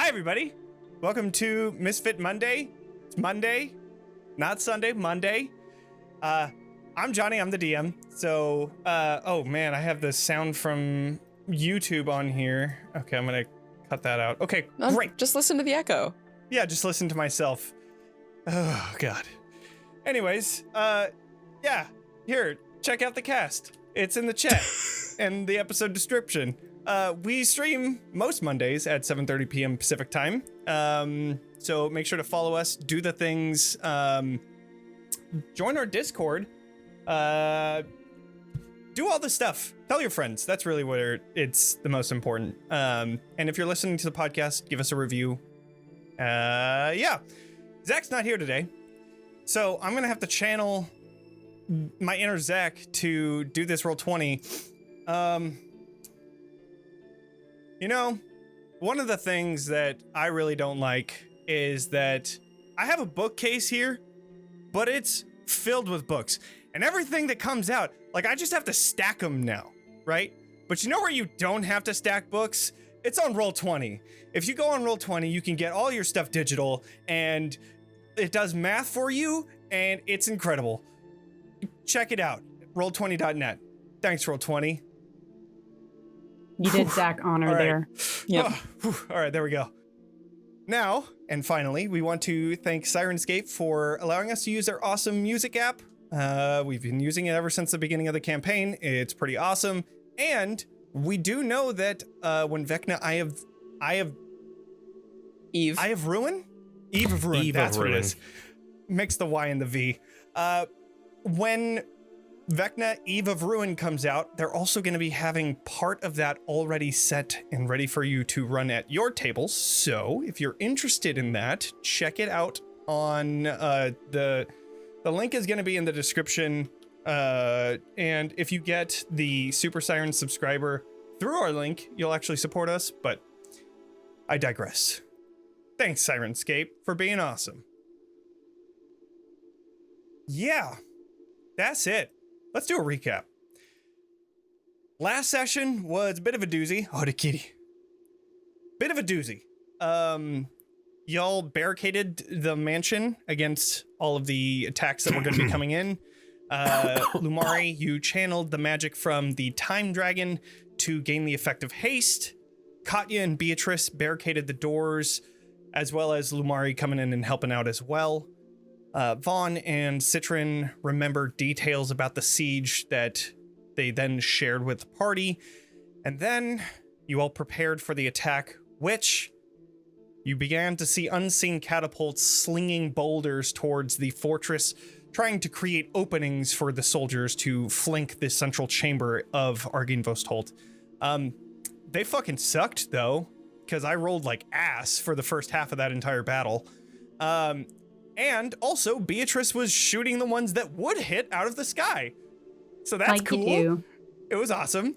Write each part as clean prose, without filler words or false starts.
everybody. Welcome to Misfit Monday. It's Monday, not Sunday, Monday. I'm Johnny, I'm the DM. So, oh man, I have the sound from YouTube on here. Okay, I'm gonna cut that out. Okay, great. Just listen to the echo. Yeah, just listen to myself. Oh, God. Anyways, yeah, here, check out the cast. It's in the chat and the episode description. We stream most Mondays at 7:30 p.m. Pacific time. So make sure to follow us, do the things, join our Discord, do all the stuff. Tell your friends. That's really where it's the most important. And if you're listening to the podcast, give us a review. Yeah. Zack's not here today, so I'm gonna have to channel my inner Zack to do this Roll20. You know, one of the things that I really don't like is that I have a bookcase here, but it's filled with books. And everything that comes out, like, I just have to stack them now, right? But you know where you don't have to stack books? It's on Roll20. If you go on Roll20, you can get all your stuff digital, and it does math for you, and it's incredible. Check it out, roll20.net. Thanks, Roll20. You did Zack honor there. Yep. All right, there we go. Now, and finally, we want to thank Syrinscape for allowing us to use their awesome music app. We've been using it ever since the beginning of the campaign. It's pretty awesome. And we do know that when Vecna, Eve of Ruin? That's what it is. Mix the Y and the V. When Vecna, Eve of Ruin comes out, they're also going to be having part of that already set and ready for you to run at your tables. So if you're interested in that, check it out on the link is going to be in the description. And if you get the Super Siren subscriber through our link, you'll actually support us. But I digress. Thanks, Syrinscape, for being awesome. Yeah, that's it. Let's do a recap. Last session was a bit of a doozy. Oh, the kitty. Bit of a doozy. Y'all barricaded the mansion against all of the attacks that were going to be coming in. Lumaria, you channeled the magic from the Time Dragon to gain the effect of haste. Katya and Beatrice barricaded the doors, as well as Lumaria coming in and helping out as well. Vaughn and Citron remember details about the siege that they then shared with the party. And then you all prepared for the attack, which you began to see unseen catapults slinging boulders towards the fortress, trying to create openings for the soldiers to flank the central chamber of Arginvostholt. They fucking sucked, though, because I rolled like ass for the first half of that entire battle. And also, Beatrice was shooting the ones that would hit out of the sky. So that's like cool. You do. It was awesome.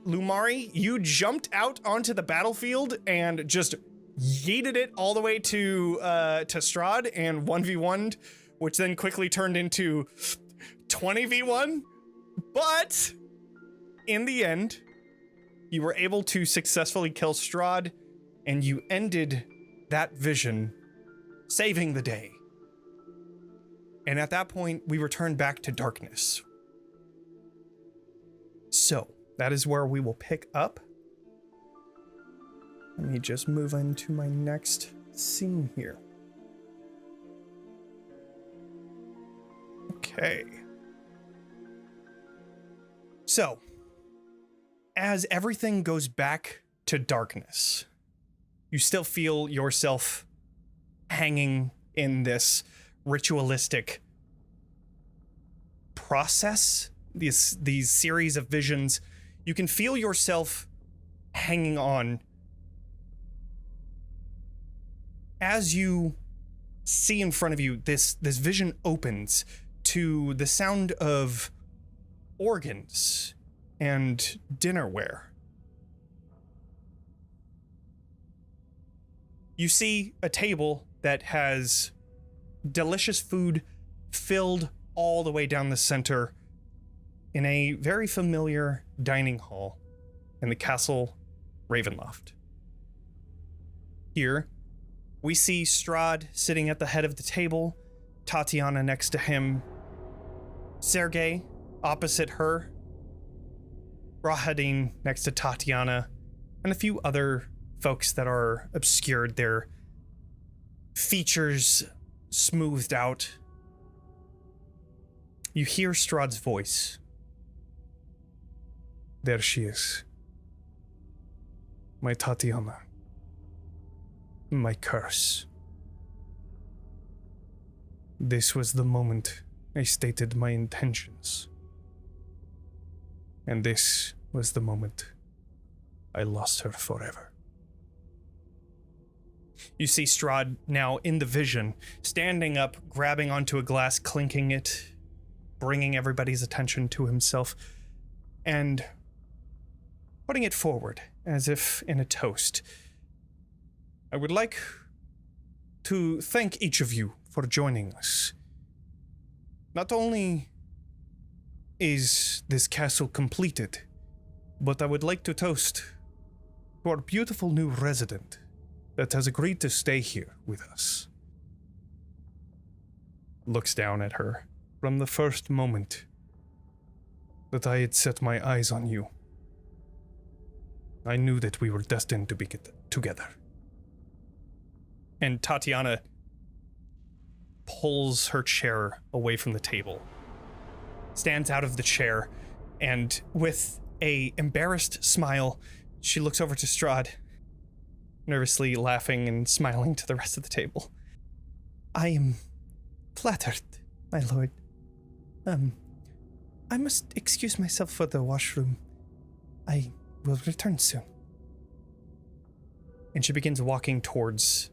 Lumaria, you jumped out onto the battlefield and just yeeted it all the way to Strahd and 1v1'd, which then quickly turned into 20v1. But in the end, you were able to successfully kill Strahd, and you ended that vision, saving the day. And at that point, we returned back to darkness. So, that is where we will pick up. Let me just move into my next scene here. Okay. So, as everything goes back to darkness, you still feel yourself hanging in this ritualistic process, these series of visions. You can feel yourself hanging on as you see in front of you. This vision opens to the sound of organs and dinnerware. You see a table that has delicious food filled all the way down the center in a very familiar dining hall in the castle Ravenloft. here, we see Strahd sitting at the head of the table, Tatiana next to him, Sergei opposite her, Rahadin next to Tatiana, and a few other folks that are obscured, their features smoothed out. You hear Strahd's voice. There she is. My Tatiana. My curse. This was the moment I stated my intentions. And this was the moment I lost her forever. You see Strahd now in the vision, standing up, grabbing onto a glass, clinking it, bringing everybody's attention to himself, and putting it forward as if in a toast. I would like to thank each of you for joining us. Not only is this castle completed, but I would like to toast to our beautiful new resident that has agreed to stay here with us. Looks down at her. From the first moment that I had set my eyes on you, I knew that we were destined to be together. And Tatiana pulls her chair away from the table, stands out of the chair, and with a embarrassed smile, she looks over to Strahd, nervously laughing and smiling to the rest of the table. I am flattered, my lord. I must excuse myself for the washroom. I will return soon. And she begins walking towards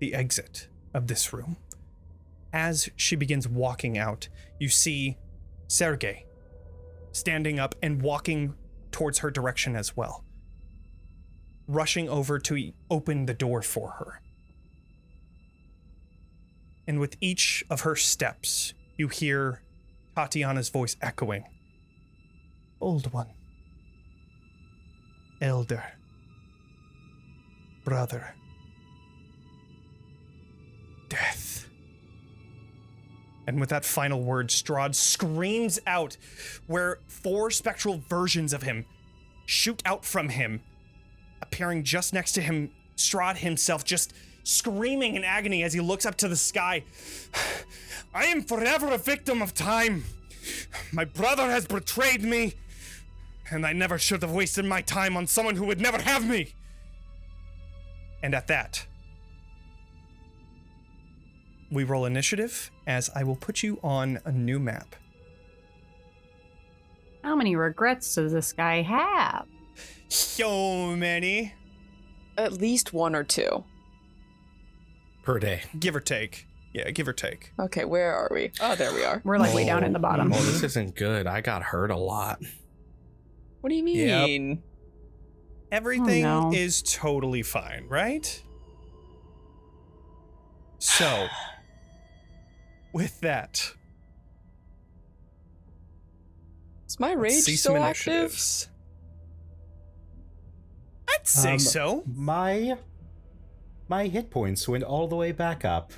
the exit of this room. As she begins walking out, you see Sergei standing up and walking towards her direction as well, rushing over to open the door for her. And with each of her steps, you hear Tatiana's voice echoing. Old one. Elder. Brother. Death. And with that final word, Strahd screams out, where 4 spectral versions of him shoot out from him, appearing just next to him, Strahd himself just screaming in agony as he looks up to the sky. I am forever a victim of time. My brother has betrayed me, and I never should have wasted my time on someone who would never have me. And at that, we roll initiative, as I will put you on a new map. How many regrets does this guy have? So many. At least 1 or 2. Per day. Give or take. Yeah, give or take. Okay, where are we? Oh, there we are. We're like way down in the bottom. Oh, this isn't good. I got hurt a lot. What do you mean? Everything Oh, no. is totally fine, right? So, with that, Is my let's rage see some still active? initiatives. I'd say so. My hit points went all the way back up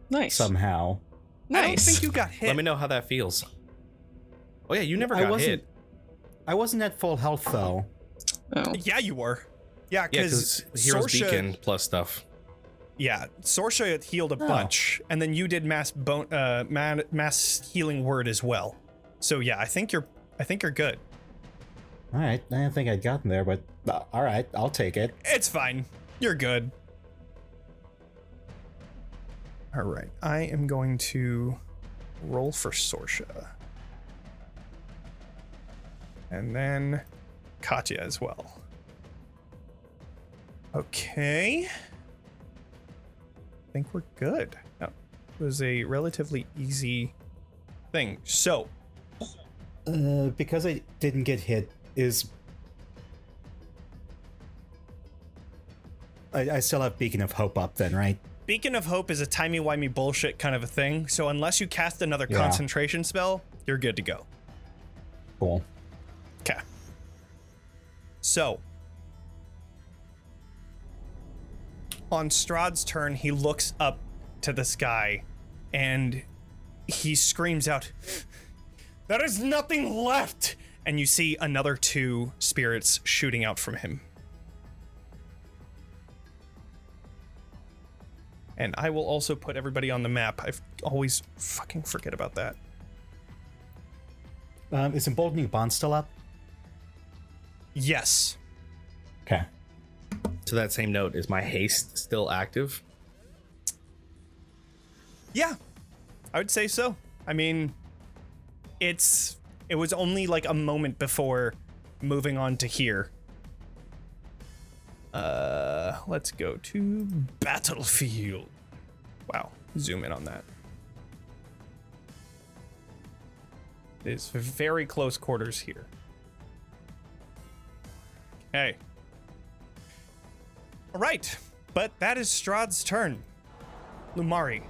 Nice. somehow. I don't Nice. think you got hit. Let me know how that feels. Oh yeah, you never got hit. I wasn't at full health though. Oh. Yeah, you were. Yeah, Yeah, because because Hero's Sorsha, Beacon plus stuff. Yeah, Sorsha healed a bunch, and then you did mass healing word as well. So yeah, I think you're good. All right, I didn't think I'd gotten there, but all right, I'll take it. It's fine. You're good. All right, I am going to roll for Sorsha. And then Katya as well. Okay. I think we're good. That was a relatively easy thing. So, Because I didn't get hit, I still have Beacon of Hope up then, right? Beacon of Hope is a timey-wimey bullshit kind of a thing. So unless you cast another Yeah. concentration spell, you're good to go. Cool. Okay. So, On Strahd's turn, he looks up to the sky and he screams out, "There is nothing left!" And you see another 2 spirits shooting out from him. And I will also put everybody on the map. I always fucking forget about that. Is Emboldening Bond still up? Yes. Okay. To that same note, is my haste still active? Yeah, I would say so. I mean, it was only like a moment before moving on to here. Let's go to battlefield. Wow, zoom in on that. It is very close quarters here. Okay. All right, but that is Strahd's turn. Lumari.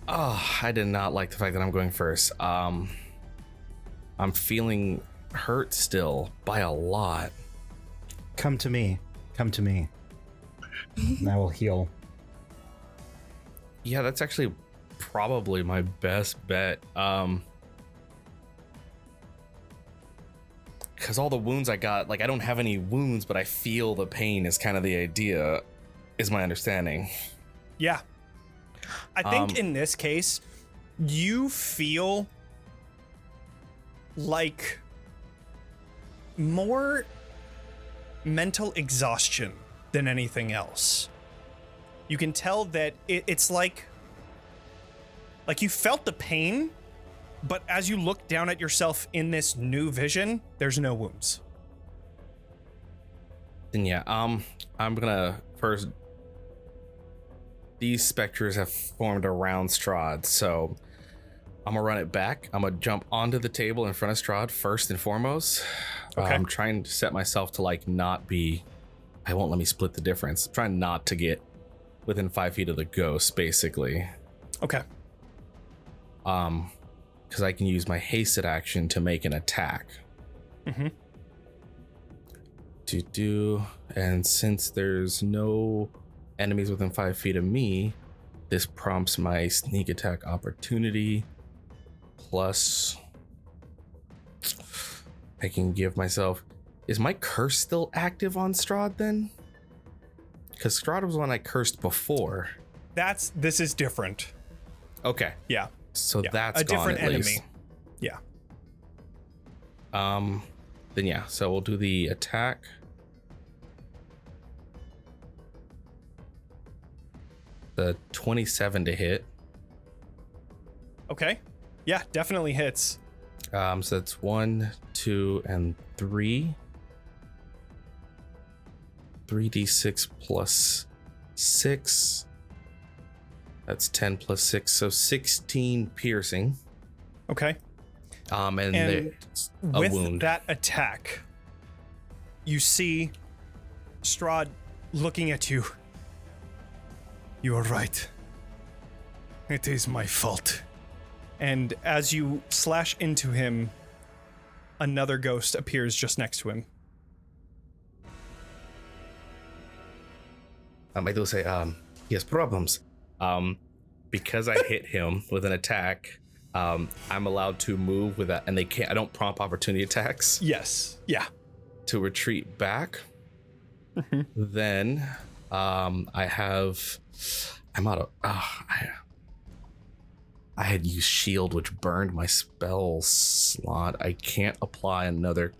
Oh, I did not like the fact that I'm going first. I'm feeling hurt still by a lot. Come to me. Come to me. And I will heal. Yeah, that's actually probably my best bet. Because all the wounds I got, like I don't have any wounds, but I feel the pain is kind of the idea, is my understanding. Yeah. I think in this case, you feel like more mental exhaustion than anything else. You can tell that it's like you felt the pain, but as you look down at yourself in this new vision, there's no wounds. Then yeah, I'm gonna first. These specters have formed around Strahd, so I'm gonna run it back. I'm gonna jump onto the table in front of Strahd first and foremost. Okay. I'm trying to set myself to like not be. I won't let me split the difference. I'm trying not to get within 5 feet of the ghost, basically. Okay. Because I can use my hasted action to make an attack. Mm-hmm. And since there's no enemies within 5 feet of me, this prompts my sneak attack opportunity. Plus, I can give myself. Is my curse still active on Strahd then? Because Strahd was one I cursed before. This is different. Okay. Yeah. So yeah. that's a gone different at enemy. least. Yeah. Then yeah. So we'll do the attack. The 27 to hit. Okay. Yeah, definitely hits. So that's 1, 2, and 3. 3d6 plus 6. That's 10 plus 6, so 16 piercing. Okay. And there's a with wound. that attack, you see Strahd looking at you. You are right. It is my fault. And as you slash into him, another ghost appears just next to him. I do say, he has problems. Because I hit him with an attack, I'm allowed to move with that, and I don't prompt opportunity attacks. Yes. Yeah. To retreat back. Then, I'm out of, I had used shield, which burned my spell slot. I can't apply another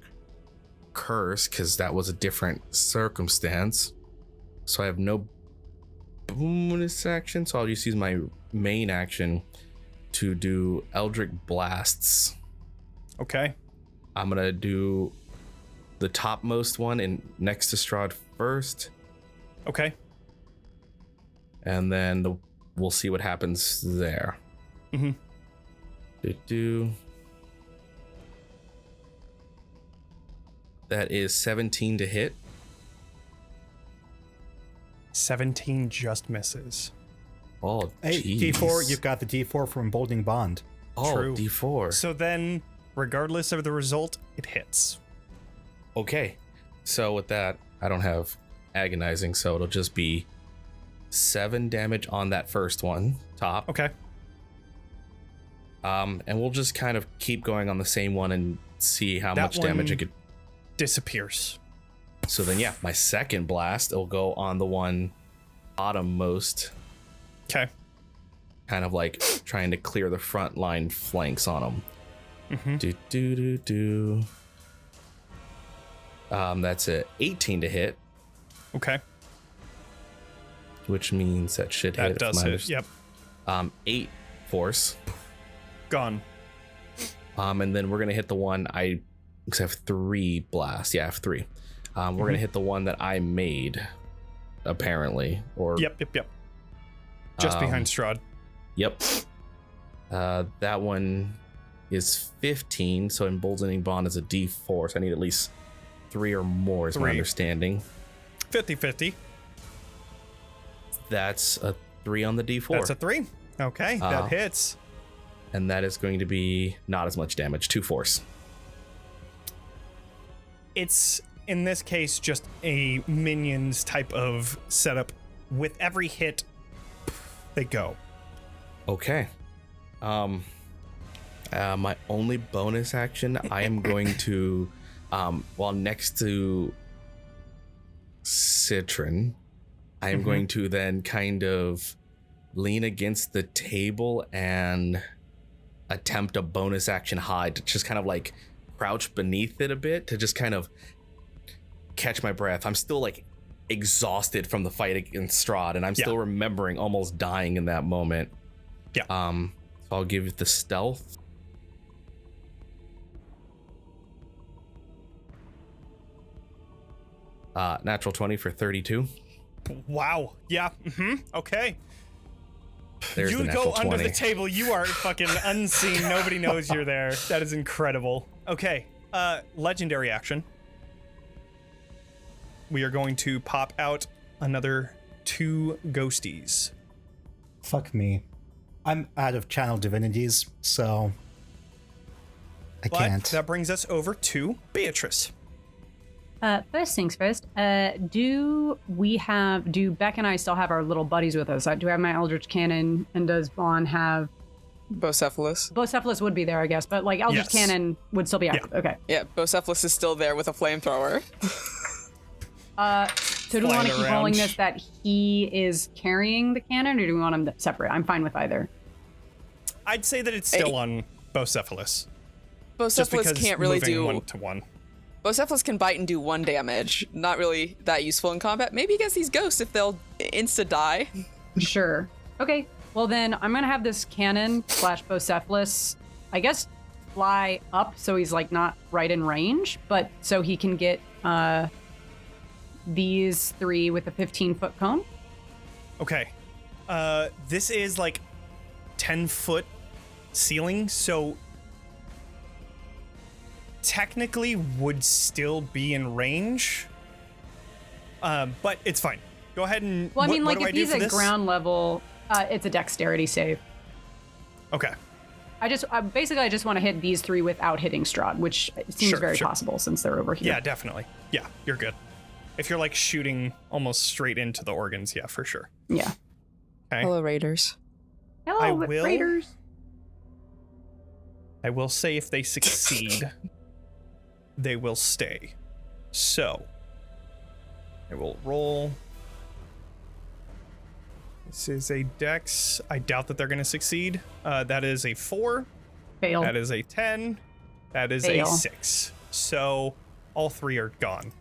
curse because that was a different circumstance. So I have no bonus action, so I'll just use my main action to do Eldritch Blasts. Okay. I'm gonna do the topmost one in next to Strahd first. Okay. And then we'll see what happens there. Mm-hmm. That is 17 to hit. 17 just misses. Oh, Hey, geez. D4, you've got the D4 from Emboldening Bond. Oh, True. D4. So then, regardless of the result, it hits. Okay. So with that, I don't have agonizing, so it'll just be 7 damage on that first one, top. Okay. And we'll just kind of keep going on the same one and see how much damage it could. Disappears. So then, yeah, my second blast will go on the one bottommost. Okay. Kind of like trying to clear the front line flanks on them. That's a 18 to hit. Okay. Which means that should hit. That does hit. Yep. 8 force. Gone. And then we're gonna hit the one because I have 3 blasts. Yeah, I have 3. We're gonna hit the one that I made, apparently. Or Yep. Just behind Strahd. Yep. That one is 15, so emboldening bond is a D4, so I need at least 3 or more is my understanding. 50-50. That's a 3 on the D4. That's a 3. Okay, that hits. And that is going to be not as much damage, 2 force. It's, in this case, just a minions type of setup. With every hit, they go. Okay. My only bonus action, I am going to, while next to Citron, I am going to then kind of lean against the table and attempt a bonus action hide to just kind of like crouch beneath it a bit to just kind of catch my breath. I'm still like exhausted from the fight against Strahd, and I'm still remembering almost dying in that moment. Yeah. So I'll give it the stealth. Natural 20 for 32. Wow. Yeah. Okay. There's You the go natural 20. under the table. You are fucking unseen. Nobody knows you're there. That is incredible. Okay. Legendary action. We are going to pop out another 2 ghosties. Fuck me. I'm out of channel divinities, so I But can't. that brings us over to Beatrice. First things first, do Beck and I still have our little buddies with us? Do I have my Eldritch Cannon, and does Vaughn have... Bocephalus. Bocephalus would be there, I guess, but like Eldritch Yes. Cannon would still be active. Okay. Yeah, Bocephalus is still there with a flamethrower. So do we want to Flying keep rolling around. this that he is carrying the cannon, or do we want him separate? I'm fine with either. I'd say that it's still on Bocephalus. Just Bocephalus because can't really moving do... 1-to-1. Bocephalus can bite and do 1 damage. Not really that useful in combat. Maybe against these ghosts if they'll insta-die. Sure. Okay. Well, then I'm going to have this cannon / Bocephalus, I guess, fly up so he's like not right in range, but so he can get these 3 with a 15-foot cone. Okay. This is like 10-foot ceiling, so technically would still be in range. But it's fine. Go ahead and... Well, I mean, what like do if do he's for at this? ground level, it's a dexterity save. Okay. I just want to hit these 3 without hitting Strahd, which seems Sure, very sure. possible since they're over here. Yeah, definitely. Yeah, you're good. If you're like shooting almost straight into the organs, yeah, for sure. Yeah. Okay. Hello, Raiders. Hello, I will- Raiders. I will say if they succeed, they will stay. So, I will roll. This is a dex. I doubt that they're going to succeed. That is a 4. Fail. That is a 10. That is Fail. a 6. So, all 3 are gone.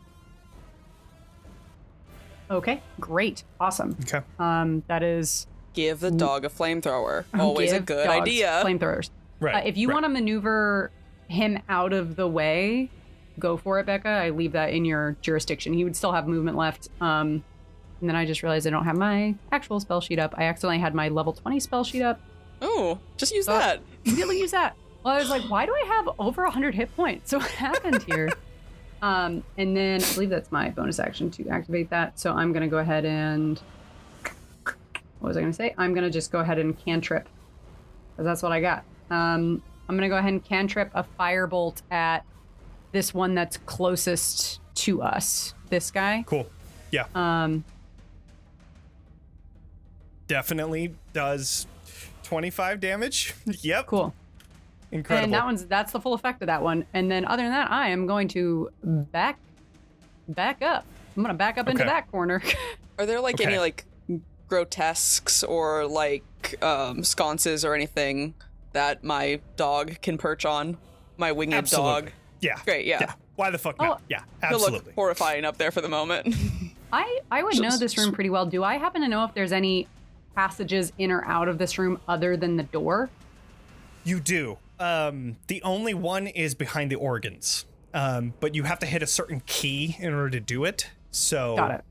Okay, great. Awesome. Okay. That is Give the dog a flamethrower. Always a give good dogs idea. Flamethrowers. Right. If you right. want to maneuver him out of the way, go for it, Becca. I leave that in your jurisdiction. He would still have movement left. And then I just realized I don't have my actual spell sheet up. I accidentally had my level 20 spell sheet up. Oh, just use Oh. that. Really use that. Well, I was like, why do I have over 100 hit points? So what happened here? And then I believe that's my bonus action to activate that. So I'm going to go ahead and... What was I going to say? I'm going to just go ahead and cantrip. Because that's what I got. I'm going to go ahead and cantrip a firebolt at this one that's closest to us. This guy. Cool. Yeah. Definitely does 25 damage. Yep. Cool. Incredible. And that's the full effect of that one. And then other than that, I am going to back up. I'm gonna back up into Okay. that corner. Are there like Okay. any like grotesques or like sconces or anything that my dog can perch on? My winged Absolutely. dog. Yeah. Great, yeah. Yeah. Why the fuck not? Oh. Yeah. He'll Absolutely. look horrifying up there for the moment. I would know this room pretty well. Do I happen to know if there's any passages in or out of this room other than the door? You do. The only one is behind the organs. But you have to hit a certain key in order to do it. So Got it.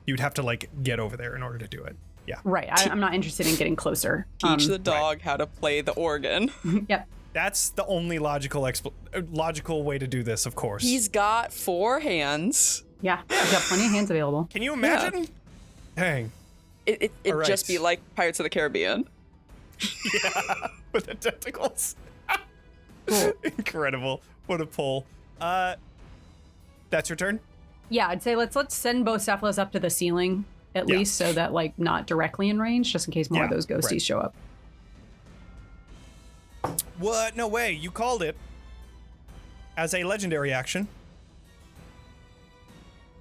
you'd have to like get over there in order to do it. Yeah. Right. I'm not interested in getting closer. Teach the dog how to play the organ. Yep. That's the only logical way to do this, of course. He's got 4 hands. Yeah. I've got plenty of hands available. Can you imagine? Dang. It'd All right. just be like Pirates of the Caribbean. Yeah. With the tentacles. Cool. Incredible. What a pull. That's your turn? Yeah, I'd say let's send both Cephalots up to the ceiling at Yeah. least, so that like not directly in range, just in case more of Yeah, those ghosties right. show up. What? No way. You called it. As a legendary action,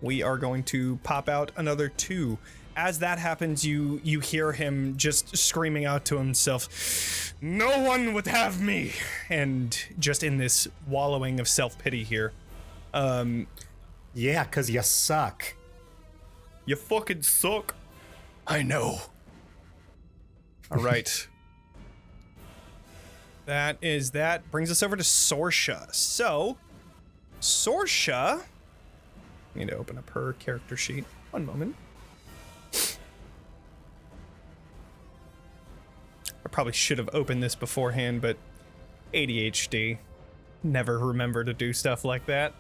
we are going to pop out another 2. As that happens, you hear him just screaming out to himself, "No one would have me!" And just in this wallowing of self-pity here. Yeah, because you suck. You fucking suck. I know. All right. That brings us over to Sorsha. So, Sorsha, I need to open up her character sheet. One moment. I probably should have opened this beforehand, but ADHD. Never remember to do stuff like that.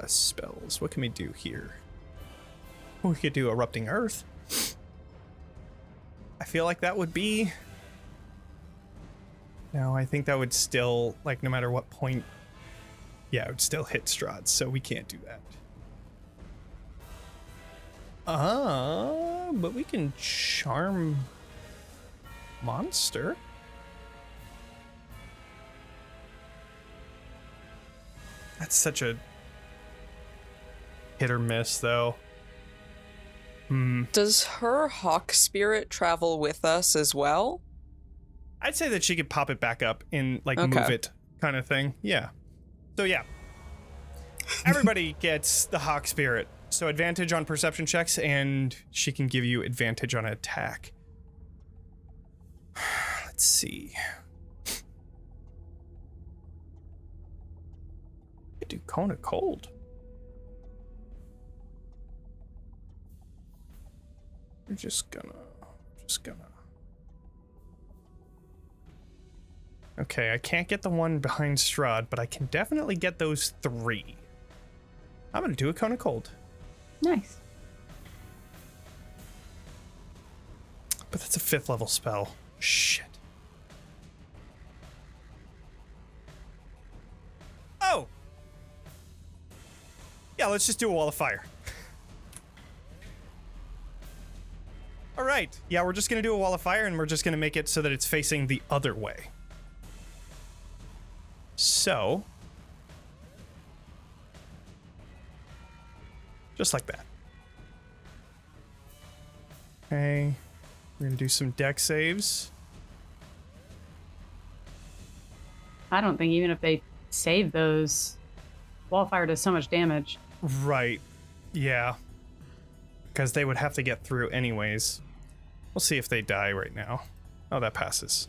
Spells. What can we do here? We could do Erupting Earth. I feel like that would be... No, I think that would still, like, no matter what point... Yeah, it would still hit Strahd, so we can't do that. But we can Charm Monster. That's such a hit or miss, though. Does her hawk spirit travel with us as well? I'd say that she could pop it back up in, like, Okay. move it kind of thing. Yeah. So, yeah. Everybody gets the Hawk Spirit. So, advantage on perception checks, and she can give you advantage on attack. Let's see. I do Cone of Cold. We're just gonna. Okay, I can't get the one behind Strahd, but I can definitely get those 3. I'm gonna do a Cone of Cold. Nice. But that's a 5th level spell. Shit. Oh! Yeah, let's just do a Wall of Fire. Alright, yeah, we're just gonna do a Wall of Fire, and we're just gonna make it so that it's facing the other way. So... just like that. Okay, we're gonna do some deck saves. I don't think even if they save those, Wallfire does so much damage. Right, yeah. Because they would have to get through anyways. We'll see if they die right now. Oh, that passes.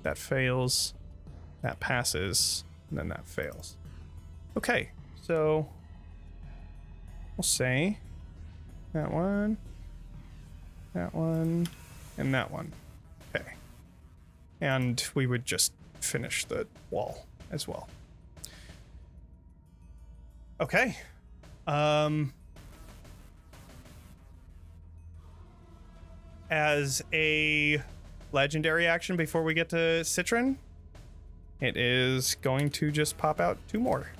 That fails. That passes. And then that fails. Okay, so... we'll say... that one... and that one. Okay. And we would just finish the wall as well. Okay. As a legendary action before we get to Citron, it is going to just pop out 2 more.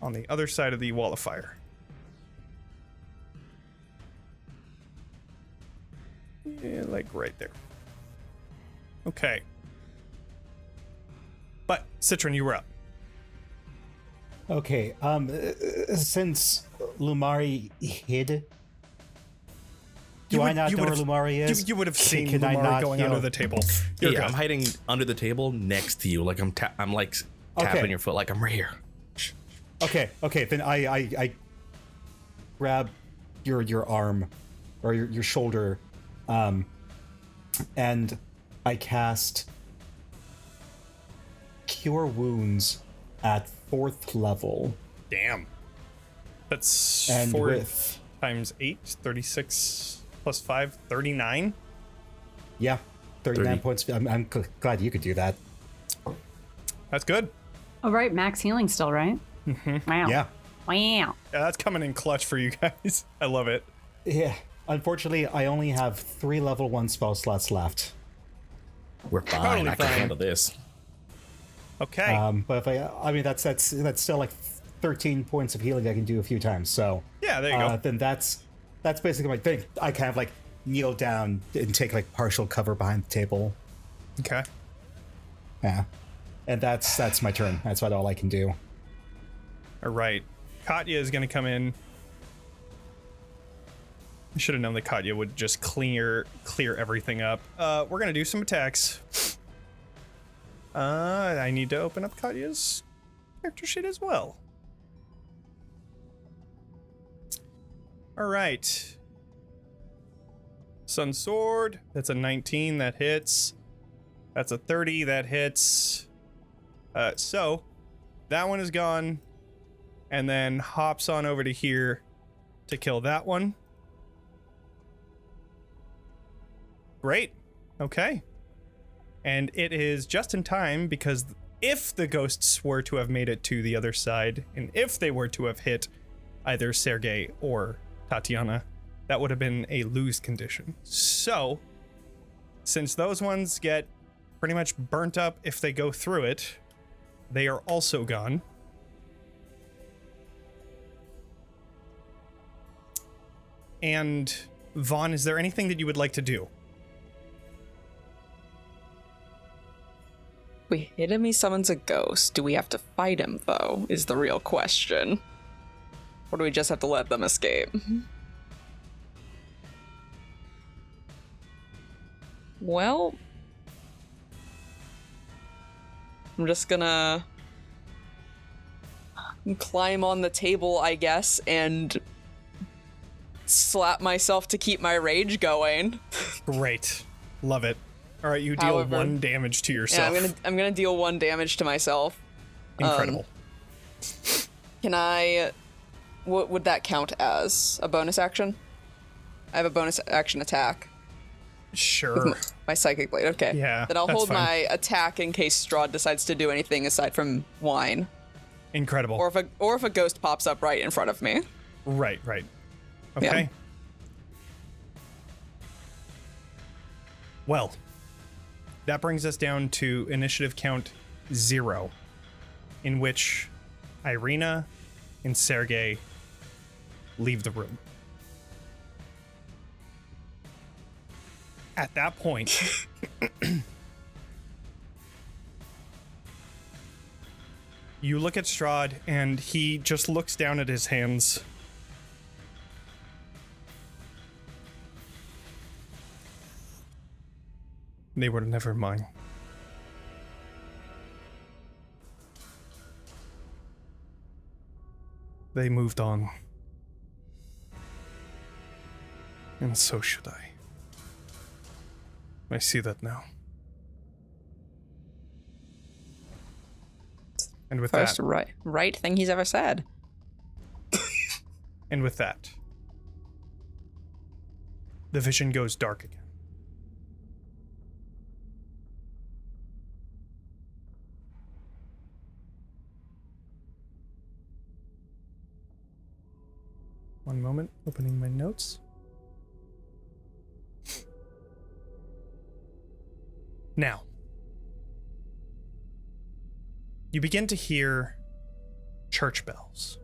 on the other side of the wall of fire. Yeah, like right there. Okay. But Citron, you were up. Okay, since Lumaria hid, do I not know where Lumaria is? You would have seen Can I Lumaria not, going you under know- the table. Yeah, You're good. I'm hiding under the table next to you. Like I'm like tapping Okay. your foot. Like I'm right here. Okay, then I grab your arm or your shoulder, and I cast Cure Wounds at 4th level. Damn. That's And 4 with times 8, 36 plus 5, 39. yeah, 39 30. points. I'm glad you could do that. That's good. Oh, right. Max healing still, right? Mm-hmm. Wow. Yeah. Wow. Yeah, that's coming in clutch for you guys. I love it. Yeah. Unfortunately, I only have 3 level 1 spell slots left. We're fine. Totally I can fine. handle this. Okay. But if I mean that's still like 13 points of healing I can do a few times. So Yeah, there you go. Then that's basically my thing. I kind of like kneel down and take like partial cover behind the table. Okay. Yeah, and that's my turn. That's about all I can do. All right. Katya is going to come in. I should have known that Katya would just clear everything up. We're going to do some attacks. I need to open up Katya's character sheet as well. All right. Sun Sword. That's a 19. That hits. That's a 30. That hits. So that one is gone. And then hops on over to here to kill that one. Great. Okay. And it is just in time because if the ghosts were to have made it to the other side, and if they were to have hit either Sergei or Tatiana, that would have been a lose condition. So, since those ones get pretty much burnt up if they go through it, they are also gone. And Vaughn, is there anything that you would like to do? We hit him, he summons a ghost. Do we have to fight him, though, is the real question. Or do we just have to let them escape? Well, I'm just gonna climb on the table, I guess, and slap myself to keep my rage going. Great. Love it. All right, you deal However- 1 damage to Yeah, yourself. I'm gonna deal 1 damage to myself. Incredible. Can I... What would that count as? A bonus action? I have a bonus action attack. Sure. My Psychic Blade, okay. Yeah, Then I'll that's hold fine. my attack in case Strahd decides to do anything aside from whine. Incredible. Or if a ghost pops up right in front of me. Right. Okay. Yeah. Well, that brings us down to initiative count 0, in which Irina and Sergei leave the room. At that point, you look at Strahd and he just looks down at his hands. They were never mine. They moved on. And so should I. I see that now. And with First that, right thing he's ever said. and with that, the vision goes dark again. One moment, opening my notes. Now, you begin to hear church bells.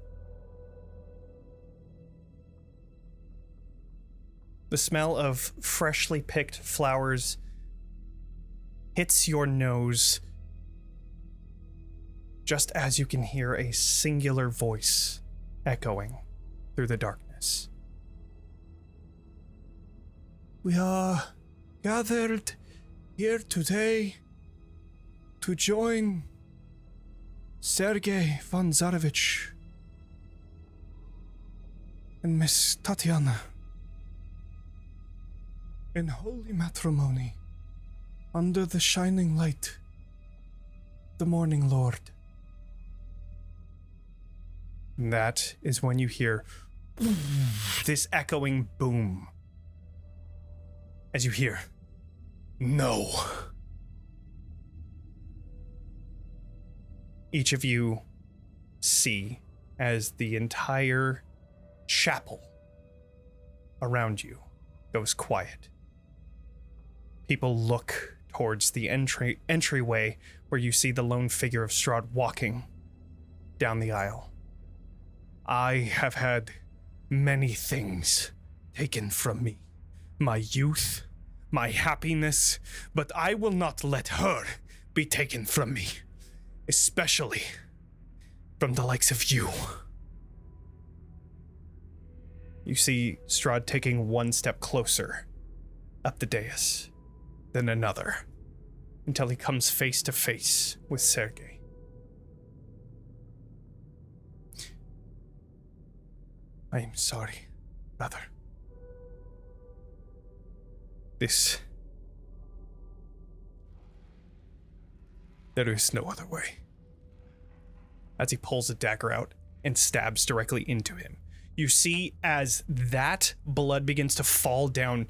The smell of freshly picked flowers hits your nose just as you can hear a singular voice echoing through the darkness. We are gathered here today to join Sergei von Zarevich and Miss Tatiana in holy matrimony under the shining light, the morning lord. And that is when you hear this echoing boom. As you hear, no. Each of you see as the entire chapel around you goes quiet. People look towards the entryway where you see the lone figure of Strahd walking down the aisle. I have had many things taken from me. My youth, my happiness, but I will not let her be taken from me. Especially from the likes of you. You see Strahd taking one step closer up the dais, then another, until he comes face to face with Sergei. I am sorry, brother. There is no other way. As he pulls a dagger out and stabs directly into him, you see as that blood begins to fall down,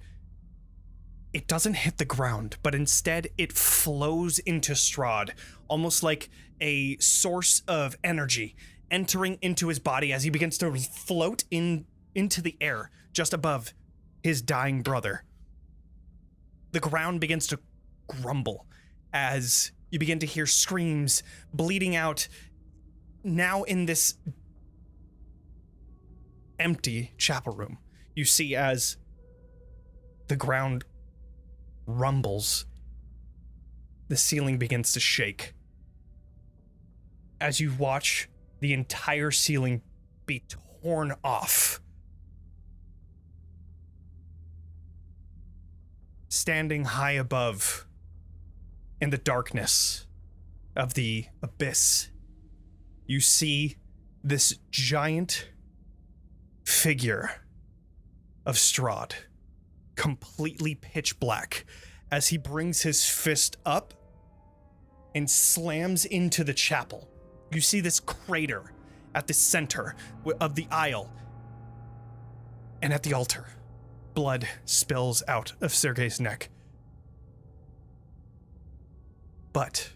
it doesn't hit the ground, but instead it flows into Strahd, almost like a source of energy entering into his body as he begins to float into the air just above his dying brother. The ground begins to grumble as you begin to hear screams bleeding out now in this empty chapel room. You see as the ground rumbles, the ceiling begins to shake. As you watch the entire ceiling be torn off. Standing high above in the darkness of the abyss, you see this giant figure of Strahd, completely pitch black, as he brings his fist up and slams into the chapel. You see this crater at the center of the aisle, and at the altar, blood spills out of Sergei's neck. But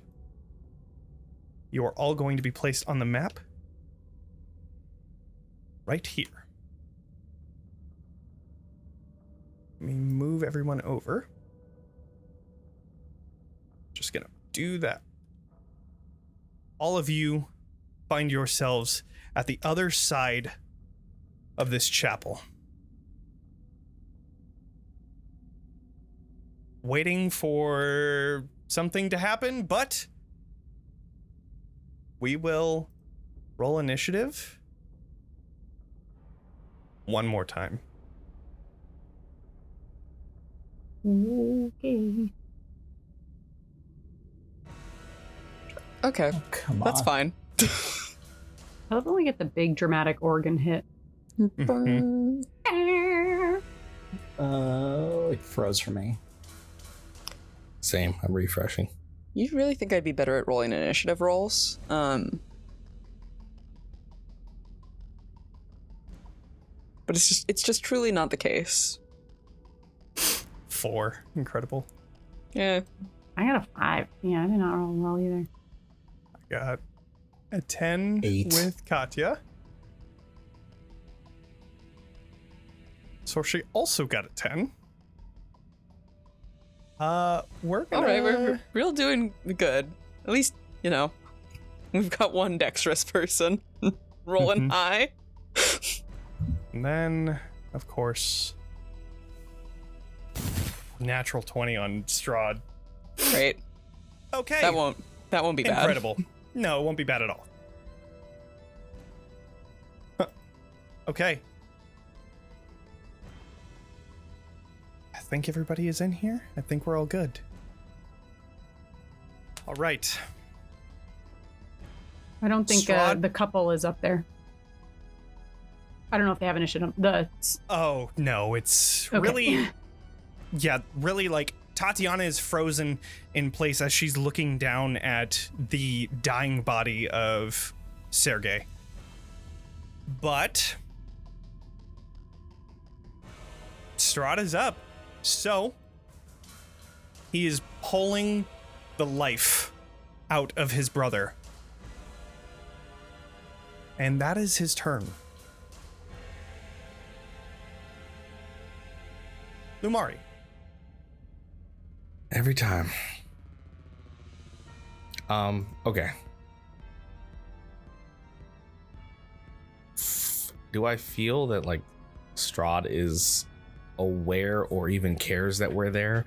you are all going to be placed on the map right here. Let me move everyone over. Just gonna do that. All of you find yourselves at the other side of this chapel, waiting for something to happen, but we will roll initiative one more time. Okay. Okay, Oh, come that's on. fine. I love when we get the big dramatic organ hit. It froze for me. Same. I'm refreshing. You really think I'd be better at rolling initiative rolls? But it's just truly not the case. 4. Incredible. Yeah. I got a 5. Yeah, I did not roll well either. I got a 10 8. with Katya. Sorsha also got a 10. We're gonna... All right, we're real doing good. At least, you know. We've got one dexterous person rolling high. And then, of course, natural 20 on Strahd. Great. Okay. That won't be bad. Incredible. No, it won't be bad at all. Huh. Okay. I think everybody is in here. I think we're all good. All right. I don't think Strahd? the couple is up there. I don't know if they have initiative. Oh, no, it's Okay. really... Yeah, really, like, Tatiana is frozen in place as she's looking down at the dying body of Sergei. But Strahd is up. So he is pulling the life out of his brother. And that is his turn. Lumari. Every time. Okay. Do I feel that like Strahd is aware or even cares that we're there?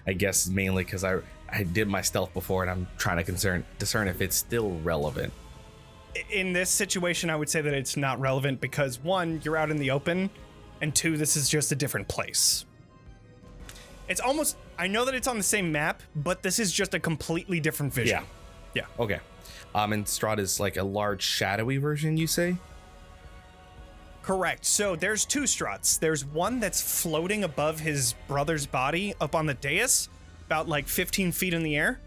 I guess mainly because I did my stealth before and I'm trying to discern if it's still relevant. In this situation, I would say that it's not relevant because one, you're out in the open, and two, this is just a different place. It's almost, I know that it's on the same map, but this is just a completely different vision. Yeah. Okay. And Strahd is like a large shadowy version, you say? Correct. So there's two Strahds. There's one that's floating above his brother's body up on the dais, about like 15 feet in the air.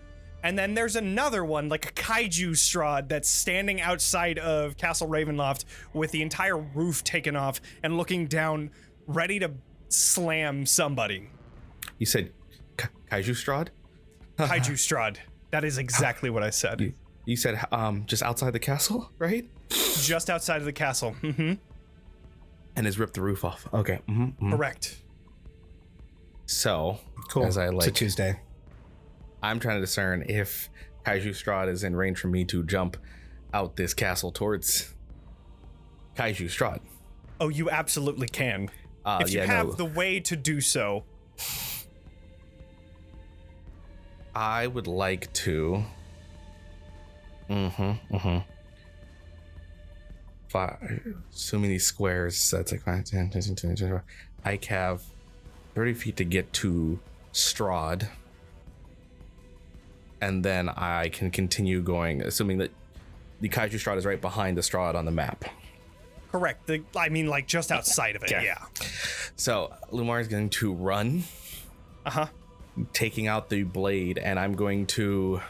And then there's another one, like a kaiju Strahd, that's standing outside of Castle Ravenloft with the entire roof taken off and looking down, ready to slam somebody. You said Kaiju Strahd? Kaiju Strahd. That is exactly what I said. You said just outside the castle, right? Just outside of the castle. Mm-hmm. And has ripped the roof off. Okay. Correct. So, Cool. as I It's a Tuesday. I'm trying to discern if Kaiju Strahd is in range for me to jump out this castle towards Kaiju Strahd. Oh, you absolutely can. If you have the way to do so. I would like to. Assuming these squares, that's like 5, 10, 15, 20, 25. I have 30 feet to get to Strahd. And then I can continue going, assuming that the Kaiju Strahd is right behind the Strahd on the map. Correct. I mean, like just outside of it. Okay. Yeah. So Lumaria is going to run. Taking out the blade, and I'm going to.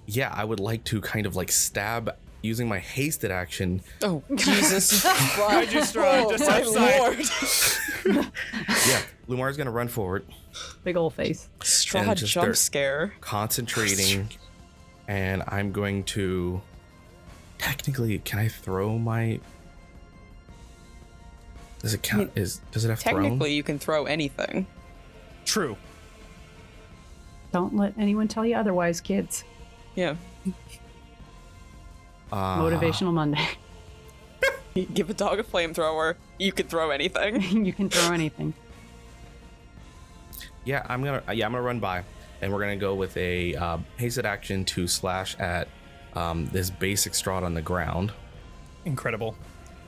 Yeah, I would like to kind of like stab using my hasted action. Oh, Jesus. Kaiju Strahd just my outside. lord. Yeah, Lumaria's going to run forward. Big old face. Strahd just jump start scare. Concentrating, and I'm going to. Technically, can I throw my? Does it count? Does it have Technically, thrown? you can throw anything. True. Don't let anyone tell you otherwise, kids. Yeah. Motivational Monday. You give a dog a flamethrower, you can throw anything. You can throw anything. Yeah, I'm gonna run by, and we're gonna go with a hasted action to slash at this basic Strahd on the ground. Incredible.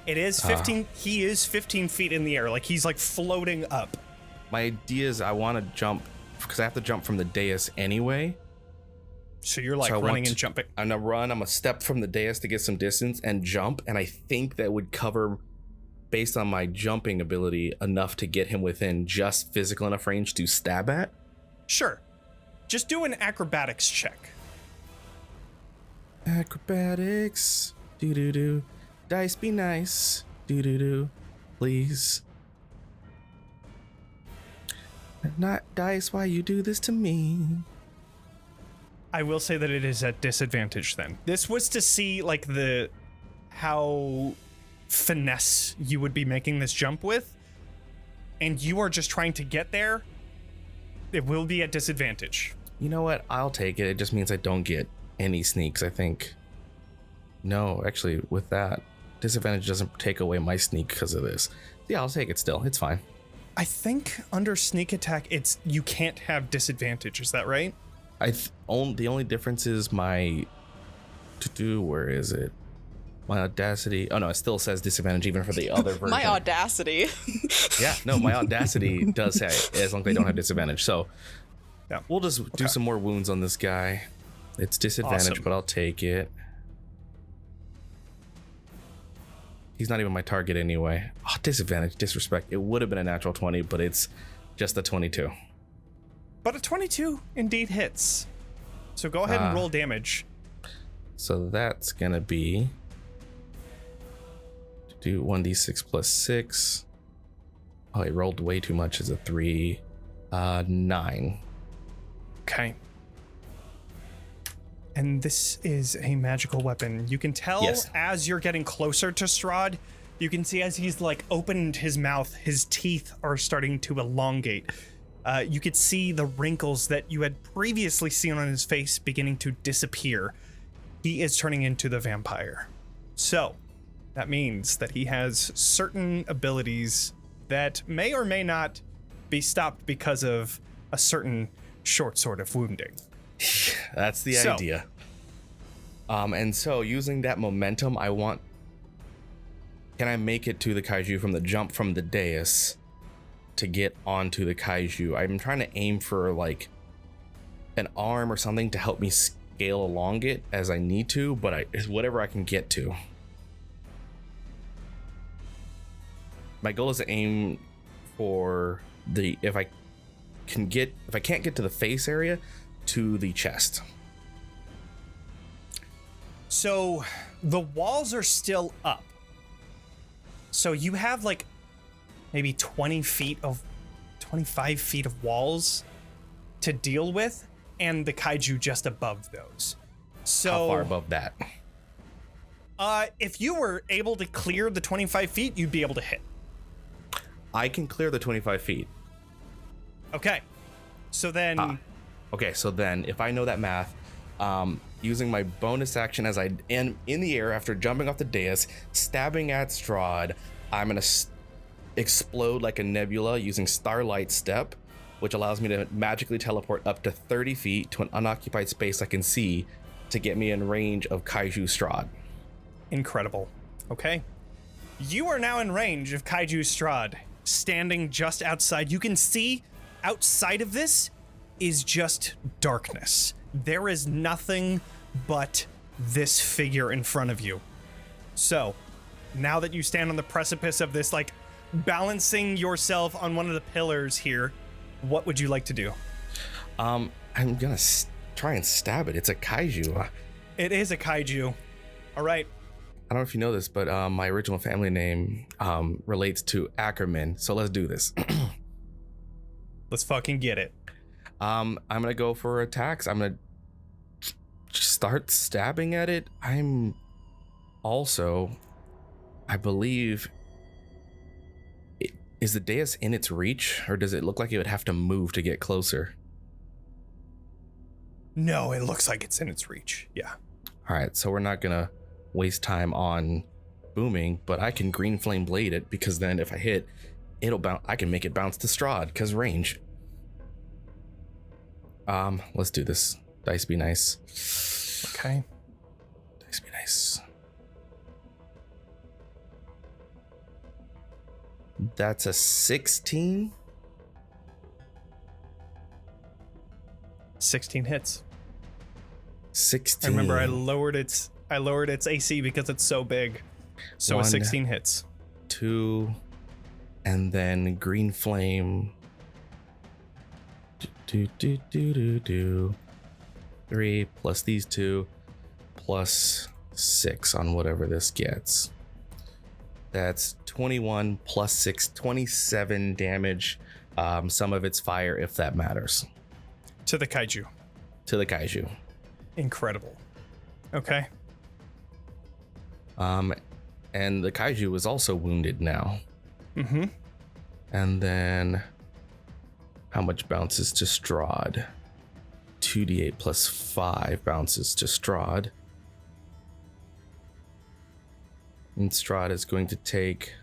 It is 15. He is 15 feet in the air. Like he's like floating up. My idea is I want to jump because I have to jump from the dais anyway. So you're like So I running want and to- jumping. I'm gonna run. I'm gonna step from the dais to get some distance and jump, and I think that would cover, based on my jumping ability, enough to get him within just physical enough range to stab at. Sure. Just do an acrobatics check. Acrobatics. Do do do. Dice be nice. Do do do. Please. Not dice, why you do this to me? I will say that it is at disadvantage then. This was to see like how finesse you would be making this jump with, and you are just trying to get there. It will be at disadvantage. You know what? I'll take it. It just means I don't get any sneaks, I think. No, actually, with that, disadvantage doesn't take away my sneak because of this. Yeah, I'll take it still. It's fine. I think under sneak attack, you can't have disadvantage. Is that right? The only difference is my where is it? My audacity. Oh no, it still says disadvantage even for the other version. My audacity. Yeah, no, my audacity does say as long as they don't have disadvantage. So yeah, we'll just do some more wounds on this guy. It's disadvantage, Awesome. but I'll take it. He's not even my target anyway. Oh, disadvantage, disrespect. It would have been a natural 20, but it's just a 22. But a 22 indeed hits. So go ahead and roll damage. So that's gonna be do 1d6 plus 6. Oh, it rolled way too much as a 3. 9. Okay. And this is a magical weapon. You can tell as you're getting closer to Strahd, you can see as he's like opened his mouth, his teeth are starting to elongate. You could see the wrinkles that you had previously seen on his face beginning to disappear. He is turning into the vampire. So that means that he has certain abilities that may or may not be stopped because of a certain short sword of wounding. That's the idea. And so using that momentum, can I make it to the kaiju from the jump from the dais to get onto the kaiju? I'm trying to aim for like an arm or something to help me scale along it as I need to, but it's whatever I can get to. My goal is to aim for if I can't get to the face area, to the chest. So the walls are still up. So you have like maybe 25 feet of walls to deal with, and the kaiju just above those. So how far above that? If you were able to clear the 25 feet, you'd be able to hit. I can clear the 25 feet. Okay. So then Okay, so then if I know that math, using my bonus action as I am in the air after jumping off the dais, stabbing at Strahd, I'm gonna explode like a nebula using Starlight Step, which allows me to magically teleport up to 30 feet to an unoccupied space I can see to get me in range of Kaiju Strahd. Incredible. Okay. You are now in range of Kaiju Strahd, standing just outside. You can see outside of this is just darkness. There is nothing but this figure in front of you. So, now that you stand on the precipice of this, like, balancing yourself on one of the pillars here, what would you like to do? I'm gonna try and stab it. It's a kaiju. It is a kaiju. All right. I don't know if you know this, but my original family name relates to Ackerman, so let's do this. Let's fucking get it. I'm gonna go for attacks. I'm gonna start stabbing at it. I'm also, I believe, is the dais in its reach, or does it look like it would have to move to get closer? No, it looks like it's in its reach. Yeah. All right, so we're not gonna waste time on booming, but I can green flame blade it, because then if I hit, it'll bounce. I can make it bounce to Strahd because range. Let's do this. Dice be nice. Okay. Dice be nice. That's a 16. 16 hits. 16. Remember, I lowered its AC because it's so big. So a 16 hits. 2, and then green flame. 3 plus these 2 plus 6 on whatever this gets. That's 21 plus 6, 27 damage. Some of it's fire, if that matters. To the kaiju. To the kaiju. Incredible. Okay. And the kaiju is also wounded now. Mm-hmm. And then how much bounces to Strahd? 2d8 plus 5 bounces to Strahd. And Strahd is going to take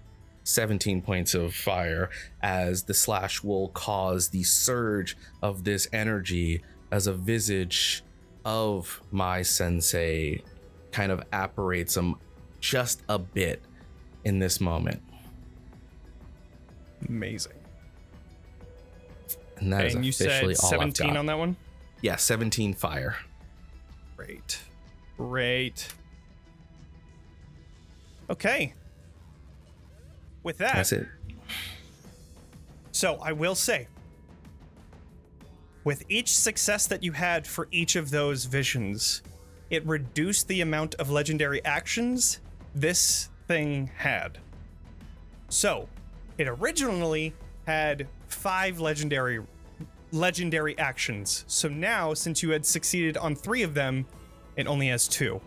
17 points of fire as the slash will cause the surge of this energy as a visage of my sensei kind of apparates him just a bit in this moment. Amazing. And that is And you officially said all 17 I've got. on that one? Yeah, 17 fire. Great. Great. Okay. With that, That's it. so I will say, with each success that you had for each of those visions, it reduced the amount of legendary actions this thing had. So, it originally had 5 legendary actions. So now, since you had succeeded on 3 of them, it only has 2.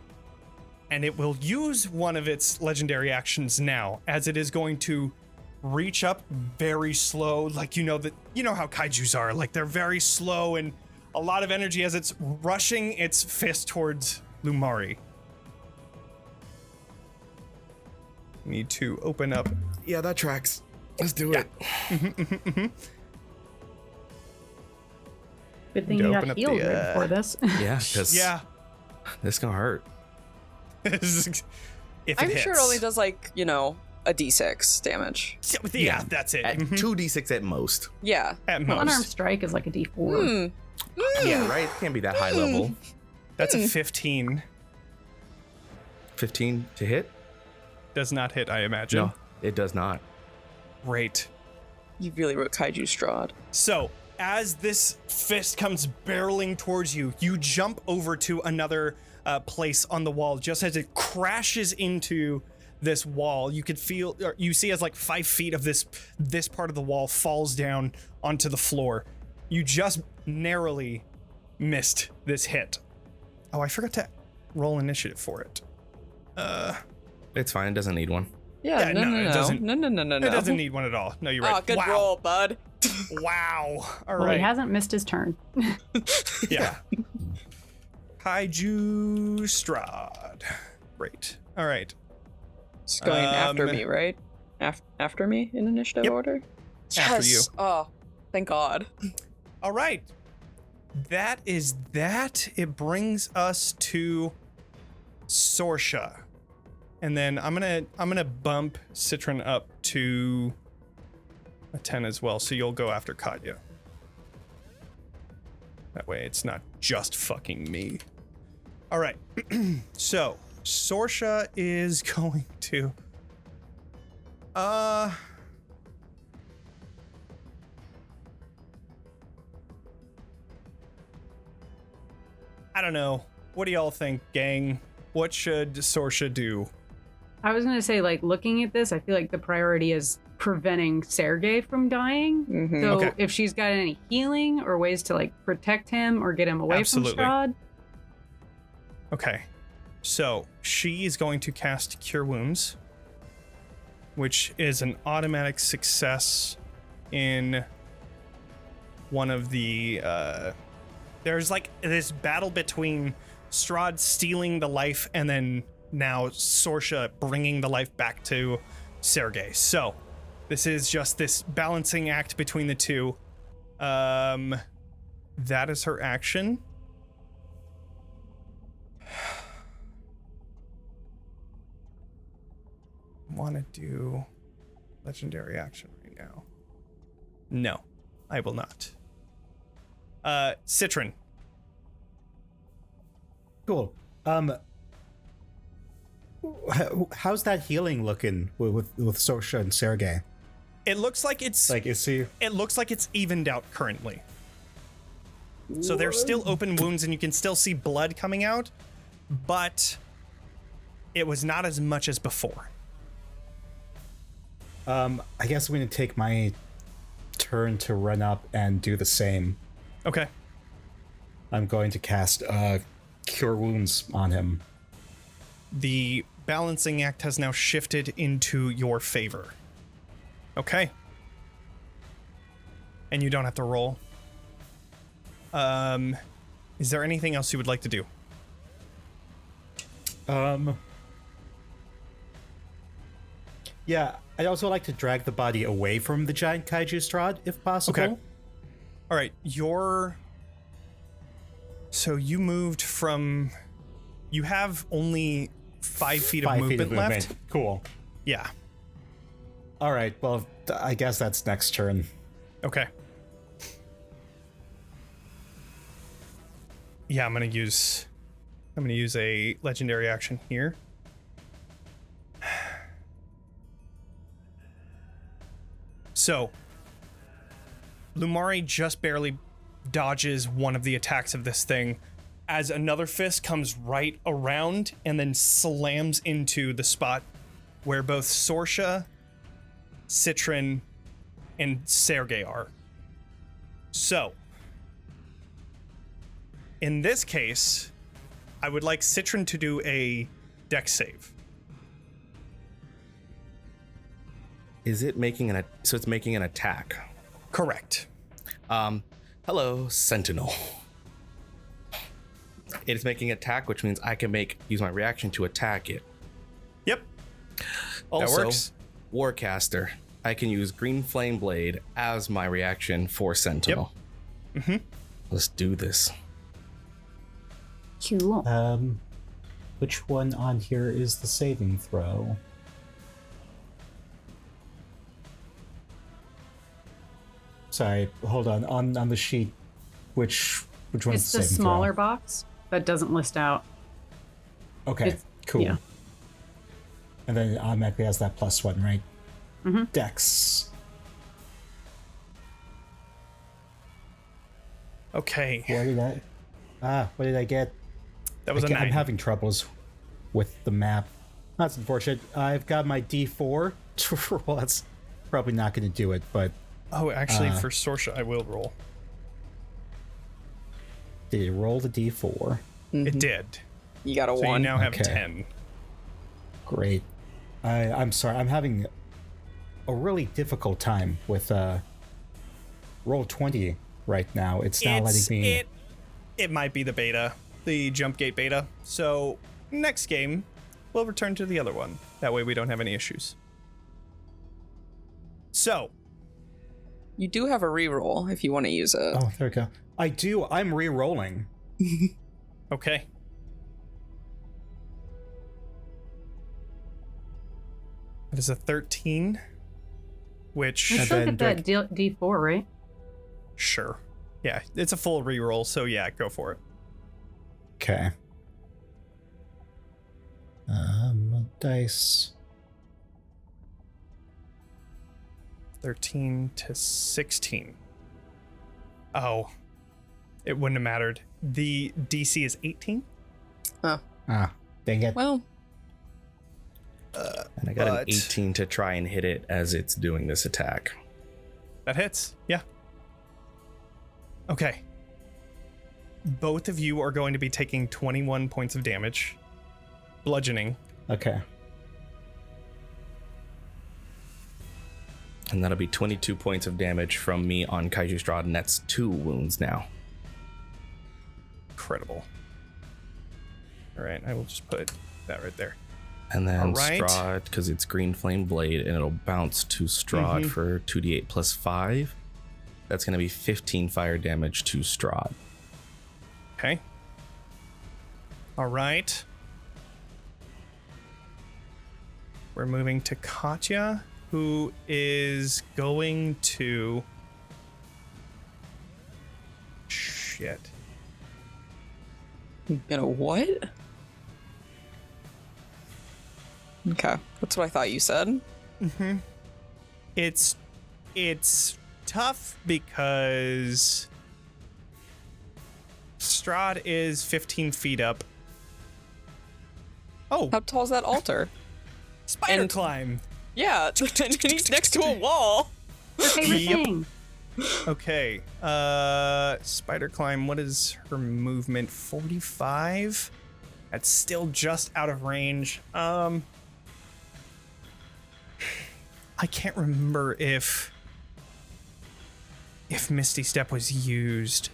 And it will use one of its legendary actions now, as it is going to reach up very slow, like you know how kaijus are, like they're very slow and a lot of energy as it's rushing its fist towards Lumaria. Need to open up. Yeah, that tracks. Let's do it. Good thing To you open got up healed the, right before this. Yeah, because Yeah. this gonna hurt. If it I'm hits. sure it only does like, a d6 damage. Yeah, that's it. At 2d6 at most. Yeah. At most. Unarmed strike is like a D4. Yeah, right? Can't be that high level. That's a 15. 15 to hit? Does not hit, I imagine. No, it does not. Great. You really wrote Kaiju Strahd. So, as this fist comes barreling towards you, you jump over to another place on the wall. Just as it crashes into this wall, you could feel, or you see as like 5 feet of this part of the wall falls down onto the floor. You just narrowly missed this hit. Oh, I forgot to roll initiative for it. It's fine. It doesn't need one. Yeah, no, it doesn't. No. It doesn't need one at all. No, you're right. Oh, good wow. roll, bud. Wow. All Well, right. he hasn't missed his turn. Yeah. Kaiju Strahd. Great. All right. It's going after Um, me, right? After me in initiative Yep. order? After you. Oh, thank God. All right. That is that. It brings us to Sorsha. And then I'm gonna bump Citron up to a 10 as well, so you'll go after Katya. That way it's not just fucking me. All right. So, Sorsha is going to I don't know. What do y'all think, gang? What should Sorsha do? I was gonna say, like, looking at this, I feel like the priority is preventing Sergei from dying. Mhm. So Okay. if she's got any healing or ways to like protect him or get him away Absolutely. from Strahd, Okay. So, she is going to cast Cure Wounds, which is an automatic success in one of the there's like this battle between Strahd stealing the life and then now Sorsha bringing the life back to Sergei. So, this is just this balancing act between the two. That is her action. Want to do legendary action right now? No, I will not. Citron. Cool. How's that healing looking with Sorsha and Sergei? It looks like it's Like, is he? it looks like it's evened out currently. So there's still open wounds and you can still see blood coming out, but it was not as much as before. I guess I'm gonna take my turn to run up and do the same. Okay. I'm going to cast Cure Wounds on him. The balancing act has now shifted into your favor. Okay. And you don't have to roll. Is there anything else you would like to do? Yeah, I'd also like to drag the body away from the giant kaiju Strahd, if possible. Okay. All right, so you moved from. You have only 5 feet of movement left. Cool. Yeah. All right. Well, I guess that's next turn. Okay. Yeah, I'm gonna use a legendary action here. So, Lumaria just barely dodges one of the attacks of this thing as another fist comes right around and then slams into the spot where both Sorsha, Citron, and Sergey are. So, in this case, I would like Citron to do a dex save. Is it making so it's making an attack? Correct. Hello, Sentinel. It is making an attack, which means I can use my reaction to attack it. Yep. Also, that works. Warcaster. I can use Green Flame Blade as my reaction for Sentinel. Yep. Mm-hmm. Let's do this. Cool. Which one on here is the saving throw? Sorry, hold on. On the sheet, which one's It's the the saving smaller throw? box that doesn't list out. Okay, It's- cool. yeah. And then it automatically has that +1, right? Mm-hmm. Dex. Okay. What did I get? That was a I'm 9. having troubles with the map. That's unfortunate. I've got my D4. Well, that's probably not going to do it, but Oh, actually, for Sorsha, I will roll. did it roll the D4? It did. You got a So 1. you now have Okay. 10. Great. I'm sorry. I'm having a really difficult time with roll 20 right now. It's not letting me. It might be the beta, the jump gate beta. So next game, we'll return to the other one. That way we don't have any issues. So You do have a reroll if you want to use it. Oh, there we go. I do. I'm re-rolling. okay. That is a 13, which I And still then get that D4, right? sure. Yeah, it's a full reroll, so yeah, go for it. Okay. Dice. 13 to 16. Oh, it wouldn't have mattered. The DC is 18. Ah, dang it. Well, And I got an 18 to try and hit it as it's doing this attack. That hits. Yeah. Okay. Both of you are going to be taking 21 points of damage. Bludgeoning. Okay. And that'll be 22 points of damage from me on Kaiju Strahd, and that's 2 wounds now. Incredible. All right, I will just put that right there. And then All right. Strahd, because it's Green Flame Blade, and it'll bounce to Strahd for 2d8 plus 5. That's going to be 15 fire damage to Strahd. Okay. All right. We're moving to Katya, who is going to... Shit. gonna what? Okay, that's what I thought you said. It's tough because Strahd is 15 feet up. Oh, How tall is that altar? spider and- climb. Yeah, and he's next to a wall. Her favorite Yep. thing. Okay. Spider climb. What is her movement? 45? That's still just out of range. I can't remember if Misty Step was used.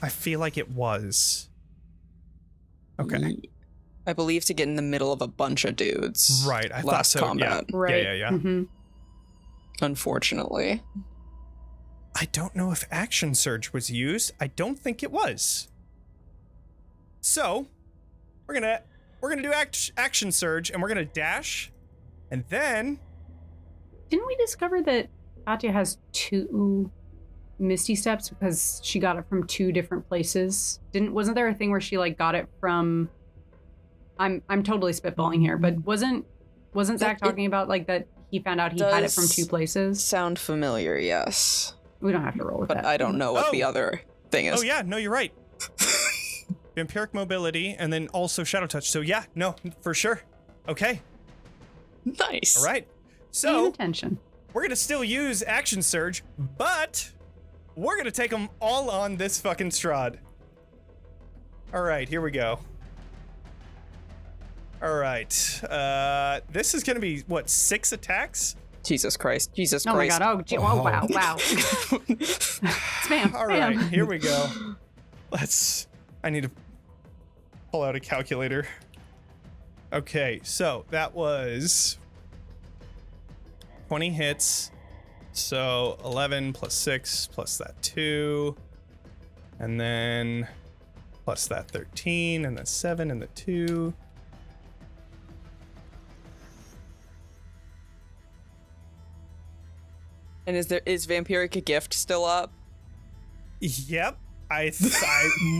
I feel like it was. Okay. I believe to get in the middle of a bunch of dudes. Right, I thought last so. combat. Yeah. Right. Yeah. Mm-hmm. Unfortunately. I don't know if action surge was used. I don't think it was. So, we're gonna do action surge, and we're gonna dash, and then. Didn't we discover that Katya has 2 Misty Steps because she got it from 2 different places? Wasn't there a thing where she like got it from? I'm totally spitballing here, but wasn't Zack talking about like that he found out he had it from 2 places? Sound familiar? Yes. We don't have to roll with But that. I don't know what the other thing is. Oh yeah, no, you're right. Vampiric mobility, and then also shadow touch. So yeah, no, for sure. Okay. Nice. All right. Paying So attention. we're gonna still use action surge, but we're gonna take them all on this fucking Strahd. All right, here we go. All right. This is gonna be what, 6 attacks? Jesus Christ. Jesus Oh my Christ. god! Oh wow! Spam. All right, here we go. I need to pull out a calculator. Okay, so that was 20 hits. So 11 plus 6 plus that 2. And then plus that 13 and the 7 and the 2. And is Vampiric a Gift still up? Yep.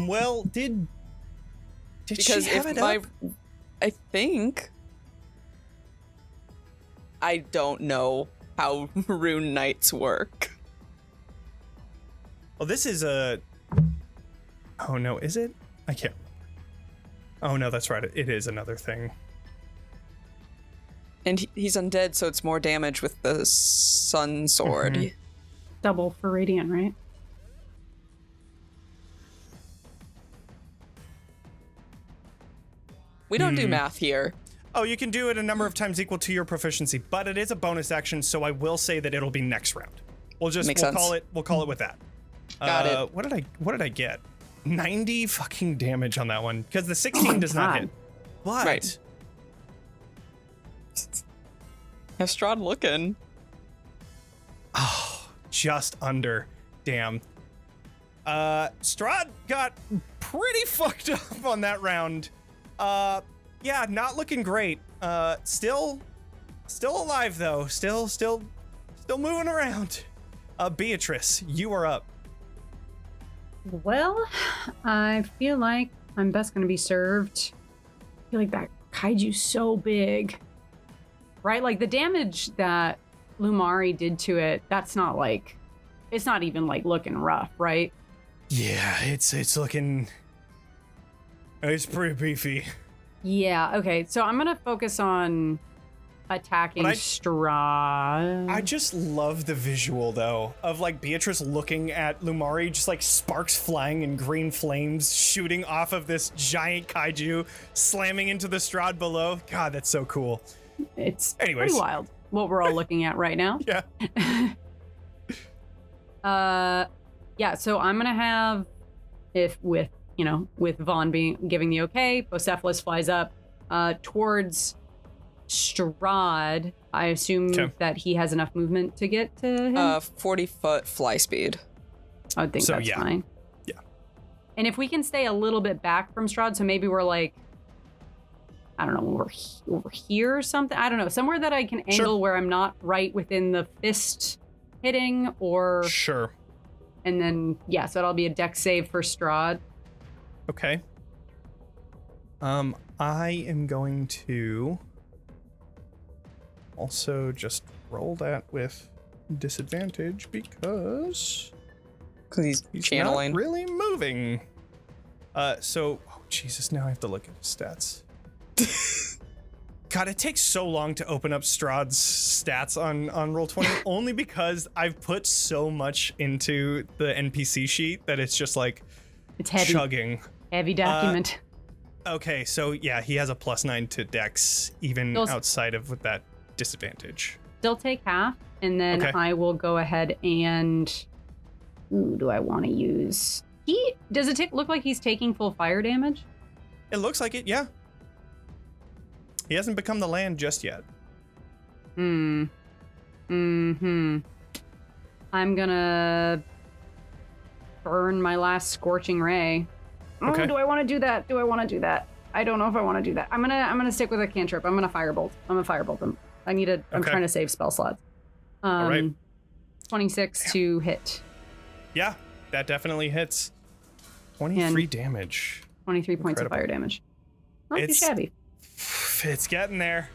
Well, did Because she have if it up? I think I don't know how Rune Knights work. Well, this is a... Oh, no, is it? I can't... Oh, no, that's right. It is another thing. And he's undead, so it's more damage with the Sun Sword. Mhm. Double for Radiant, right? We don't do math here. Oh, you can do it a number of times equal to your proficiency, but it is a bonus action, so I will say that it'll be next round. We'll Makes sense. call it with that. Got it. What did I get? 90 fucking damage on that one, because the 16 does not God. hit. But Right. How's Strahd looking? just under. Damn. Strahd got pretty fucked up on that round. Yeah, not looking great. Still alive though. Still moving around. Beatrice, you are up. Well, I feel like I'm best going to be served. I feel like that kaiju's so big. Right? Like the damage that Lumaria did to it, that's not like, it's not even like looking rough, right? Yeah, it's looking. It's pretty beefy. Yeah, okay. So I'm going to focus on attacking But Strahd. I just love the visual though of like Beatrice looking at Lumaria, just like sparks flying and green flames shooting off of this giant kaiju, slamming into the Strahd below. God, that's so cool. It's Anyways. pretty wild what we're all looking at right now. Yeah. Yeah, so I'm gonna have, with Vaughn giving the okay, Bocephalus flies up towards Strahd. I assume that he has enough movement to get to him. 40-foot fly speed. I would think so, that's yeah. fine. Yeah. And if we can stay a little bit back from Strahd, so maybe we're like, I don't know, over here or something. I don't know, somewhere that I can angle where I'm not right within the fist hitting, or Sure. and then so that'll be a dex save for Strahd. Okay. I am going to also just roll that with disadvantage because Because he's channeling. not really moving. So, oh Jesus, now I have to look at his stats. God, it takes so long to open up Strahd's stats on Roll20, only because I've put so much into the NPC sheet that it's just like It's heavy. chugging. Heavy document. Okay, so yeah, he has a +9 to Dex, even Those- outside of with that disadvantage. Still take half, and then Okay. I will go ahead and... Ooh, do I want to use Does it look like he's taking full fire damage? It looks like it, yeah. He hasn't become the land just yet. I'm gonna burn my last scorching ray. Okay. Oh, do I want to do that? I don't know if I want to do that. I'm gonna stick with a cantrip. I'm gonna firebolt. I'm gonna firebolt them. I'm trying to save spell slots. All right. 26 to hit. Yeah, that definitely hits. 23 damage. 23 points of fire damage. Not too shabby. It's getting there.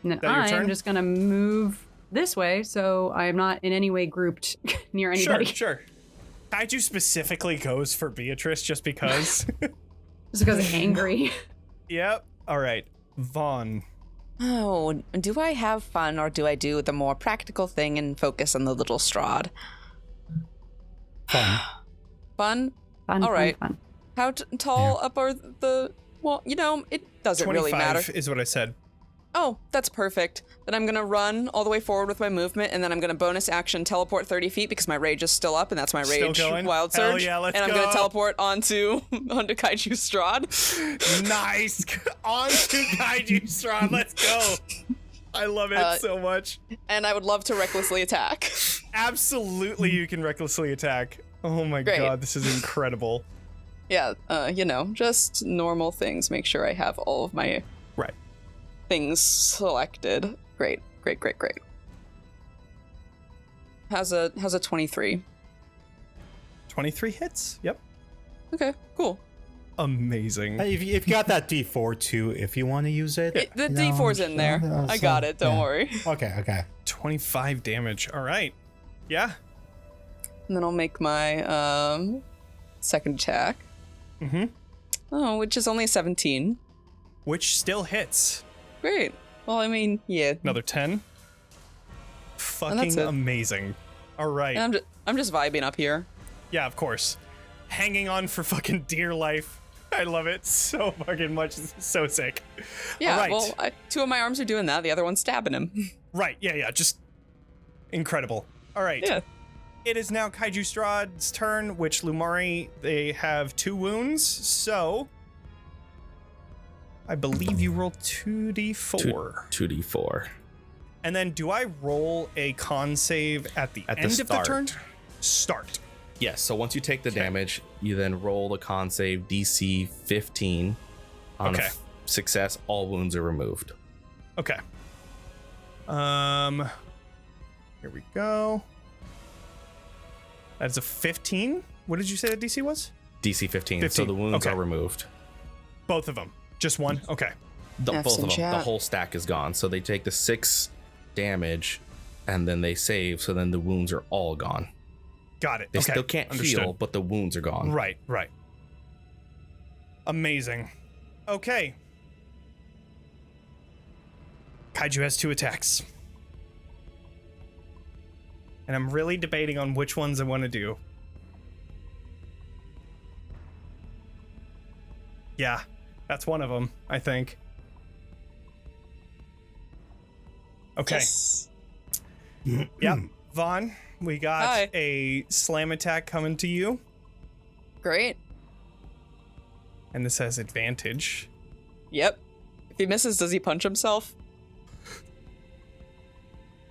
And then I'm just gonna move this way, so I am not in any way grouped near anybody. Sure. Kaiju specifically goes for Beatrice just because. Just because I'm angry. Yep. All right. Vaughn. Oh, do I have fun or do I do the more practical thing and focus on the little Strahd? Fun. Fun? Fun. All right. Fun. How tall up are the... Well, it doesn't really matter. 25 is what I said. Oh, that's perfect. Then I'm going to run all the way forward with my movement, and then I'm going to bonus action teleport 30 feet because my rage is still up, and that's my rage wild surge. Hell yeah, let's and I'm go. going to teleport onto Kaiju Strahd. Nice. On to Kaiju Strahd. Let's go. I love it so much. And I would love to recklessly attack. Absolutely, you can recklessly attack. Oh my Great. god, this is incredible. Yeah, just normal things. Make sure I have all of my things selected. Great. How's a 23? 23 hits? Yep. Okay, cool. Amazing. If you got that D4 too, if you want to use it. The D4's in there. I got it, don't worry. Okay. 25 damage. All right. Yeah. And then I'll make my second attack. Mm-hmm. Oh, which is only 17. Which still hits. Great. Well, I mean, yeah. Another 10. Fucking amazing. All right. And I'm just vibing up here. Yeah, of course. Hanging on for fucking dear life. I love it so fucking much. This is so sick. Yeah, all right. well, two of my arms are doing that. The other one's stabbing him. Right, yeah. Just incredible. All right. Yeah. It is now Kaiju Strahd's turn, which Lumaria, they have 2 wounds, so I believe you roll 2d4. 2d4. And then do I roll a con save at the end of the turn? Start. Yes, so once you take the damage, you then roll the con save DC 15. On success, all wounds are removed. Okay. Here we go. That's a 15. What did you say the DC was? DC 15. So the wounds are removed. Both of them. Just one? Okay. Both of them. The whole stack is gone. So they take the 6 damage and then they save. So then the wounds are all gone. Got it. They still can't heal, but the wounds are gone. Right. Amazing. Okay. Kaiju has 2 attacks. And I'm really debating on which ones I want to do. Yeah, that's one of them, I think. Okay. Yes. Yeah, Vaughn, we got Hi. a slam attack coming to you. Great. And this has advantage. Yep. If he misses, does he punch himself?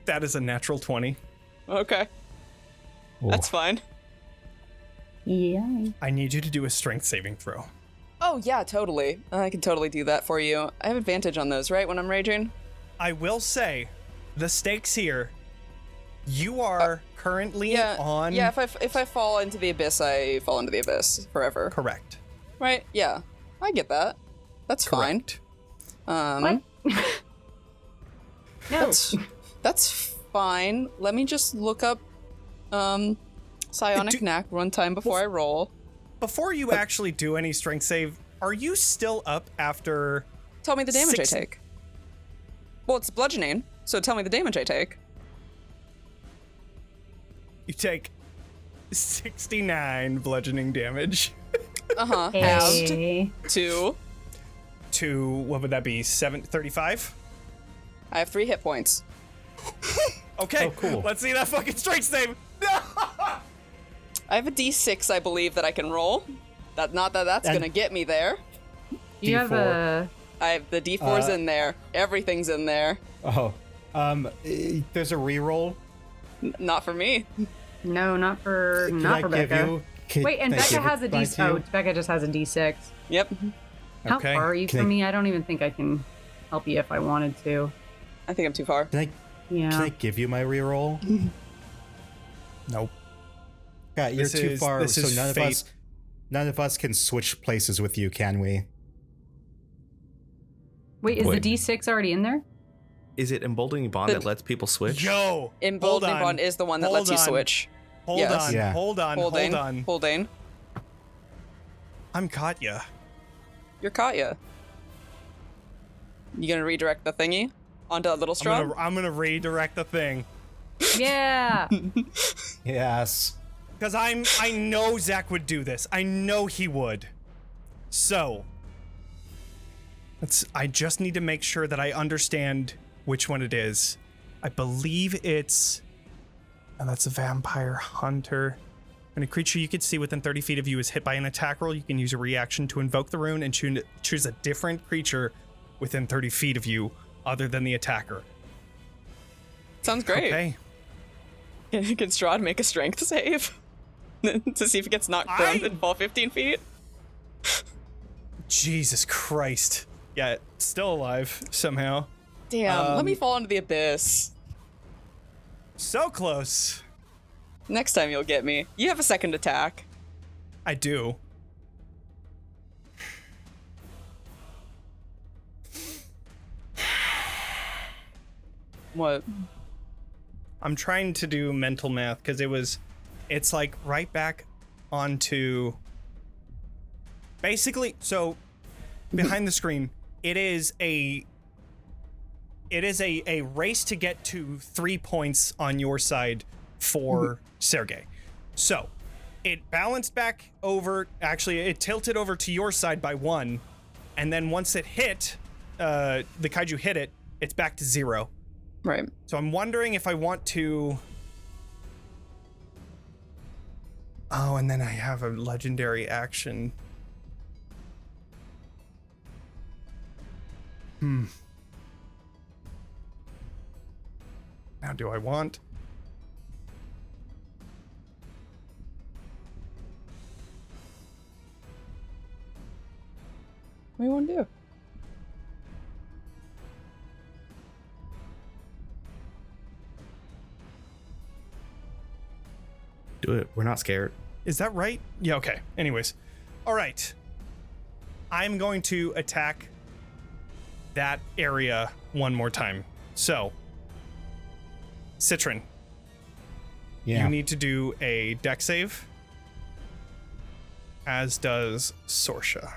That is a natural 20. Okay. That's fine. Yeah. I need you to do a strength saving throw. Oh, yeah, totally. I can totally do that for you. I have advantage on those, right, when I'm raging? I will say, the stakes here, you are currently on... Yeah, if I fall into the abyss, I fall into the abyss forever. Correct. Right? Yeah. I get that. That's Correct. fine. No. That's fine. Let me just look up psionic knack one time before I roll. Before you actually do any strength save, are you still up after... Tell me the damage I take. Well, it's bludgeoning, so tell me the damage I take. You take 69 bludgeoning damage. Hey. Halved to... To, what would that be, 35? I have 3 hit points. Okay, Oh, cool. Let's see that fucking strength save. I have a D6, I believe, that I can roll. Not that that's gonna get me there. You have D4. a. I have the D4's in there. Everything's in there. Oh, there's a reroll. Not for me. No, not for Can I give Becca. you? Wait, and can I Becca give has it a back D6. to you? Oh, Becca just has a D6. Yep. How Okay. far are you Can from I- me? I don't even think I can help you if I wanted to. I think I'm too far. Can I Yeah. give you my reroll? Nope. Yeah, you're This too is- far, this so is fate. none of us can switch places with you, can we? Wait, is Wait. the D6 already in there? Is it emboldening bond that lets people switch? Yo! Emboldening bond is the one that lets you switch. Hold Yes. on, Yeah. hold on, hold Holdane. on. Holdane. I'm Katya. You're Katya. You gonna redirect the thingy onto that little Strahd? I'm gonna redirect the thing. Yeah. Yes. Because I know Zack would do this. I know he would. So I just need to make sure that I understand which one it is. I believe it's that's a vampire hunter. When a creature you can see within 30 feet of you is hit by an attack roll, you can use a reaction to invoke the rune and choose a different creature within 30 feet of you other than the attacker. Sounds great. Okay. Can Strahd make a strength save? To see if he gets knocked prone and fall 15 feet? Jesus Christ. Yeah, still alive somehow. Damn, let me fall into the abyss. So close. Next time you'll get me. You have a second attack. I do. What? I'm trying to do mental math because it's like right back onto basically, so behind the screen, it is a race to get to 3 points on your side for Sergey. So it balanced back over, actually it tilted over to your side by 1, and then once it hit, the kaiju hit it, it's back to 0. Right. So I'm wondering if I want to... Oh, and then I have a legendary action. Now do I want... What do you want to do? Do it. We're not scared. Is that right? Yeah, okay. Anyways. All right. I'm going to attack that area one more time. So, Citron, Yeah. you need to do a dex save, as does Sorsha.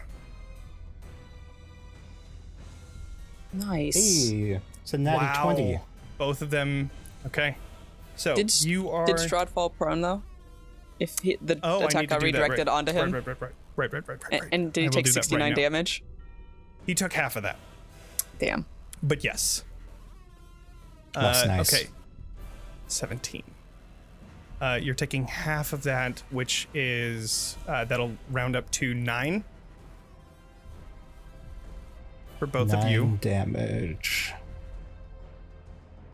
Nice. Hey, it's a natty 20. Both of them. Okay. So Did you are. Did Strahd fall prone though? If the Oh, I attack need to got do that, redirected right. onto him, Right. and did he I will take do that right 69 now. damage? He took half of that, Damn. but yes. That's nice. Okay. 17. You're taking half of that, which is that'll round up to 9 for both of you. 9 damage.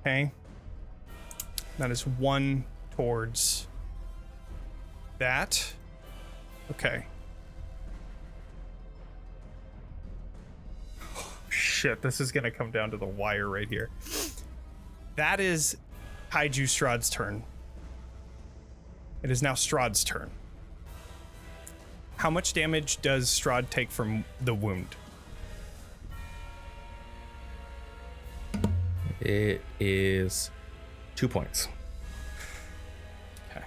Okay. That is 1 towards that. Okay. Shit, this is gonna come down to the wire right here. That is Kaiju Strahd's turn. It is now Strahd's turn. How much damage does Strahd take from the wound? It is 2 points. Okay.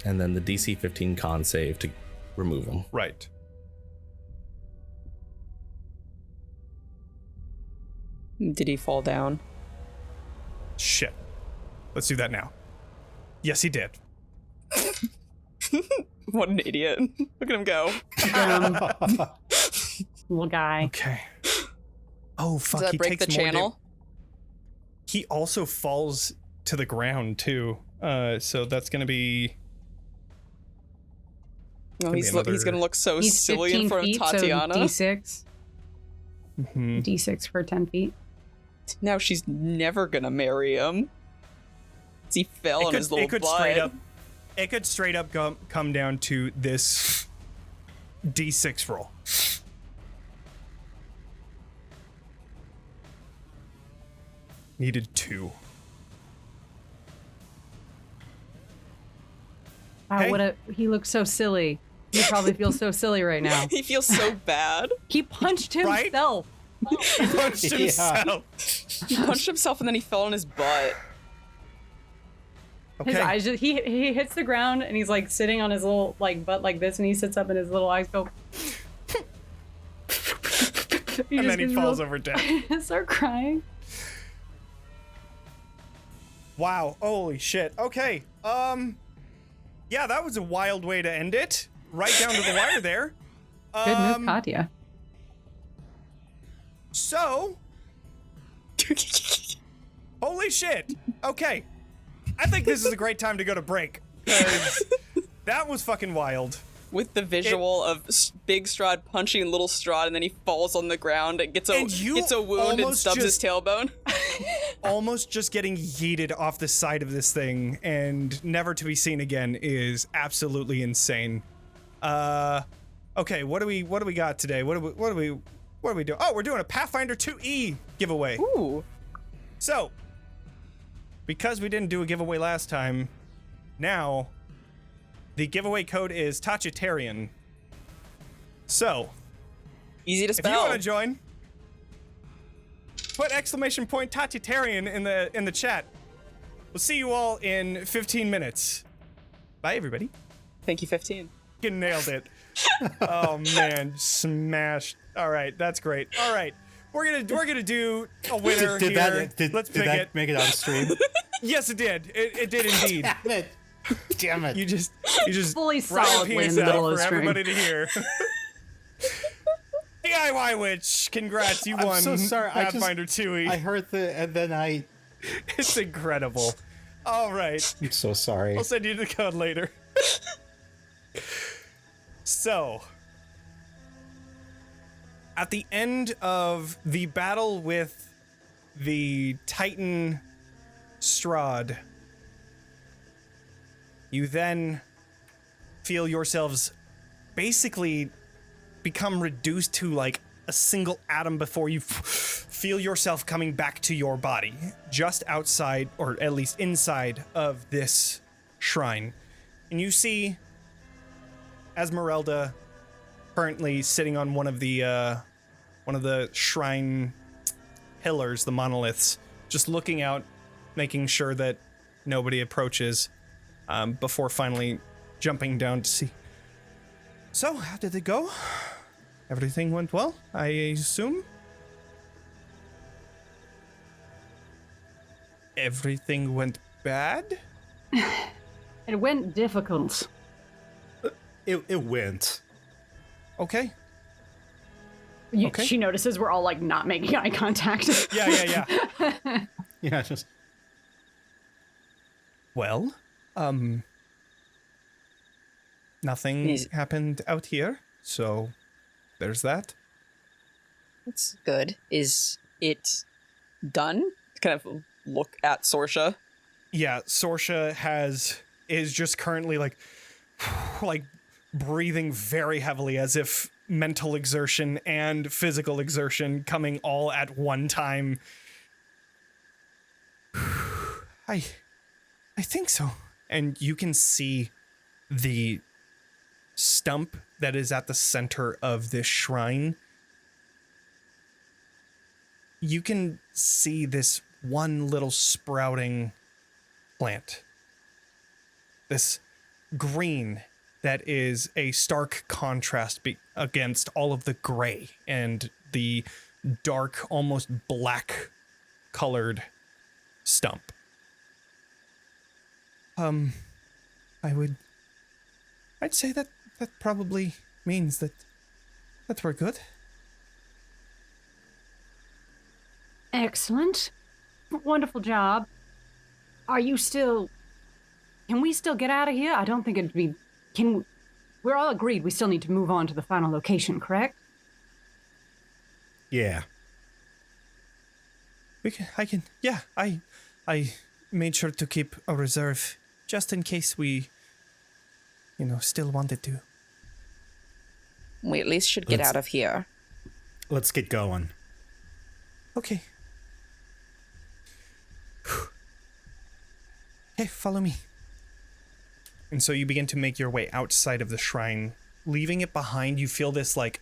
And then the DC 15 con save to remove them. Right. Did he fall down? Shit. Let's do that now. Yes, he did. What an idiot. Look at him go. Little guy. Okay. Oh, fuck. Does that he break takes the more channel? He also falls to the ground too. So that's gonna be. Oh, he's another- gonna look so He's silly 15 in front feet, of Tatiana. so D6. Mhm. D6 for 10 feet. Now she's never gonna marry him. He fell on his little butt. It could straight up come down to this D6 roll. Needed 2. Wow, Hey. he looks so silly. He probably feels so silly right now. He feels so bad. He punched Right? himself. He punched Yeah. himself. He punched himself and then he fell on his butt. His Okay. eyes just, he hits the ground and he's like sitting on his little like butt like this, and he sits up and his little eyes go. And then he falls over dead. Start crying. Wow. Holy shit. Okay. Yeah, that was a wild way to end it. Right down to the wire there. Good move, Katya. So, holy shit. Okay. I think this is a great time to go to break. 'Cause that was fucking wild. With the visual of big Strahd punching little Strahd, and then he falls on the ground and gets a And you wound and almost stubs his just- tailbone. Almost just getting yeeted off the side of this thing and never to be seen again is absolutely insane. Okay, what do we got today? What do we do? Oh, we're doing a Pathfinder 2E giveaway. Ooh. So, because we didn't do a giveaway last time, now the giveaway code is Tachitarian. So, Easy to if you spell. want to join, put exclamation point Tachitarian in the chat. We'll see you all in 15 minutes. Bye, everybody. Thank you, 15. You nailed it. Oh man, smashed. All right, that's great. All right, we're gonna do a winner Did here. that, Let's did pick that it. make it on stream? Yes, it did. It did indeed. Damn it. Damn it. You just Fully brought your solidly in penis the out middle of for the stream. everybody to hear. DIY Witch, congrats! You I'm won so sorry. Pathfinder 2E. I heard and then It's incredible. All right, I'm so sorry. I'll send you the code later. So, at the end of the battle with the Titan Strahd, you then feel yourselves basically become reduced to like a single atom before you feel yourself coming back to your body, just outside, or at least inside of this shrine. And you see Esmeralda currently sitting on one of the shrine pillars, the monoliths, just looking out, making sure that nobody approaches, before finally jumping down to see. So, how did it go? Everything went well, I assume? Everything went bad? It went difficult. It went. Okay. Okay. She notices we're all like not making eye contact. Yeah. Yeah, just Well, nothing happened out here, so there's that. That's good. Is it done? Kind of look at Sorsha. Yeah, Sorsha is just currently like breathing very heavily, as if mental exertion and physical exertion coming all at one time. I think so. And you can see the stump that is at the center of this shrine. You can see this one little sprouting plant. This green that is a stark contrast against all of the gray and the dark, almost black colored stump. I'd say that probably means that we're good. Excellent. Wonderful job. are you still... Can we still get out of here? I don't think it'd be... We're all agreed we still need to move on to the final location, correct? Yeah. I made sure to keep a reserve just in case we, still wanted to. We at least should get Let's- out of here. Let's get going. Okay. Okay, follow me. And so you begin to make your way outside of the shrine. Leaving it behind, you feel this, like...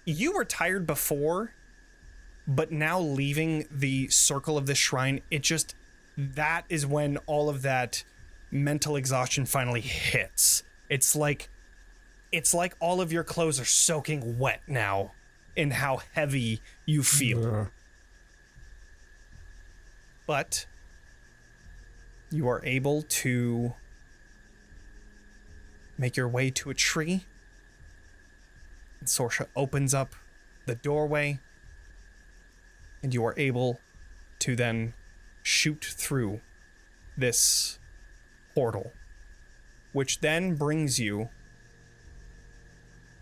You were tired before, but now leaving the circle of the shrine, that is when all of that mental exhaustion finally hits. It's like all of your clothes are soaking wet now in how heavy you feel. But you are able to make your way to a tree. And Sorsha opens up the doorway, and you are able to then shoot through this portal, which then brings you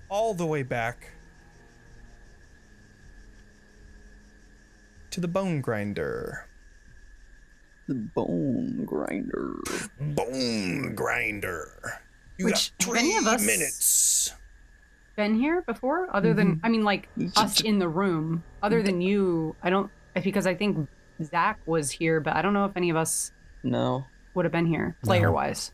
all the way back to the bone grinder. The bone grinder. Bone grinder. You Which, got have any 3 of us- minutes. Been here before? Other than, I mean, like, us in the room. Other than you, because I think Zack was here, but I don't know if any of us No. would have been here, player-wise.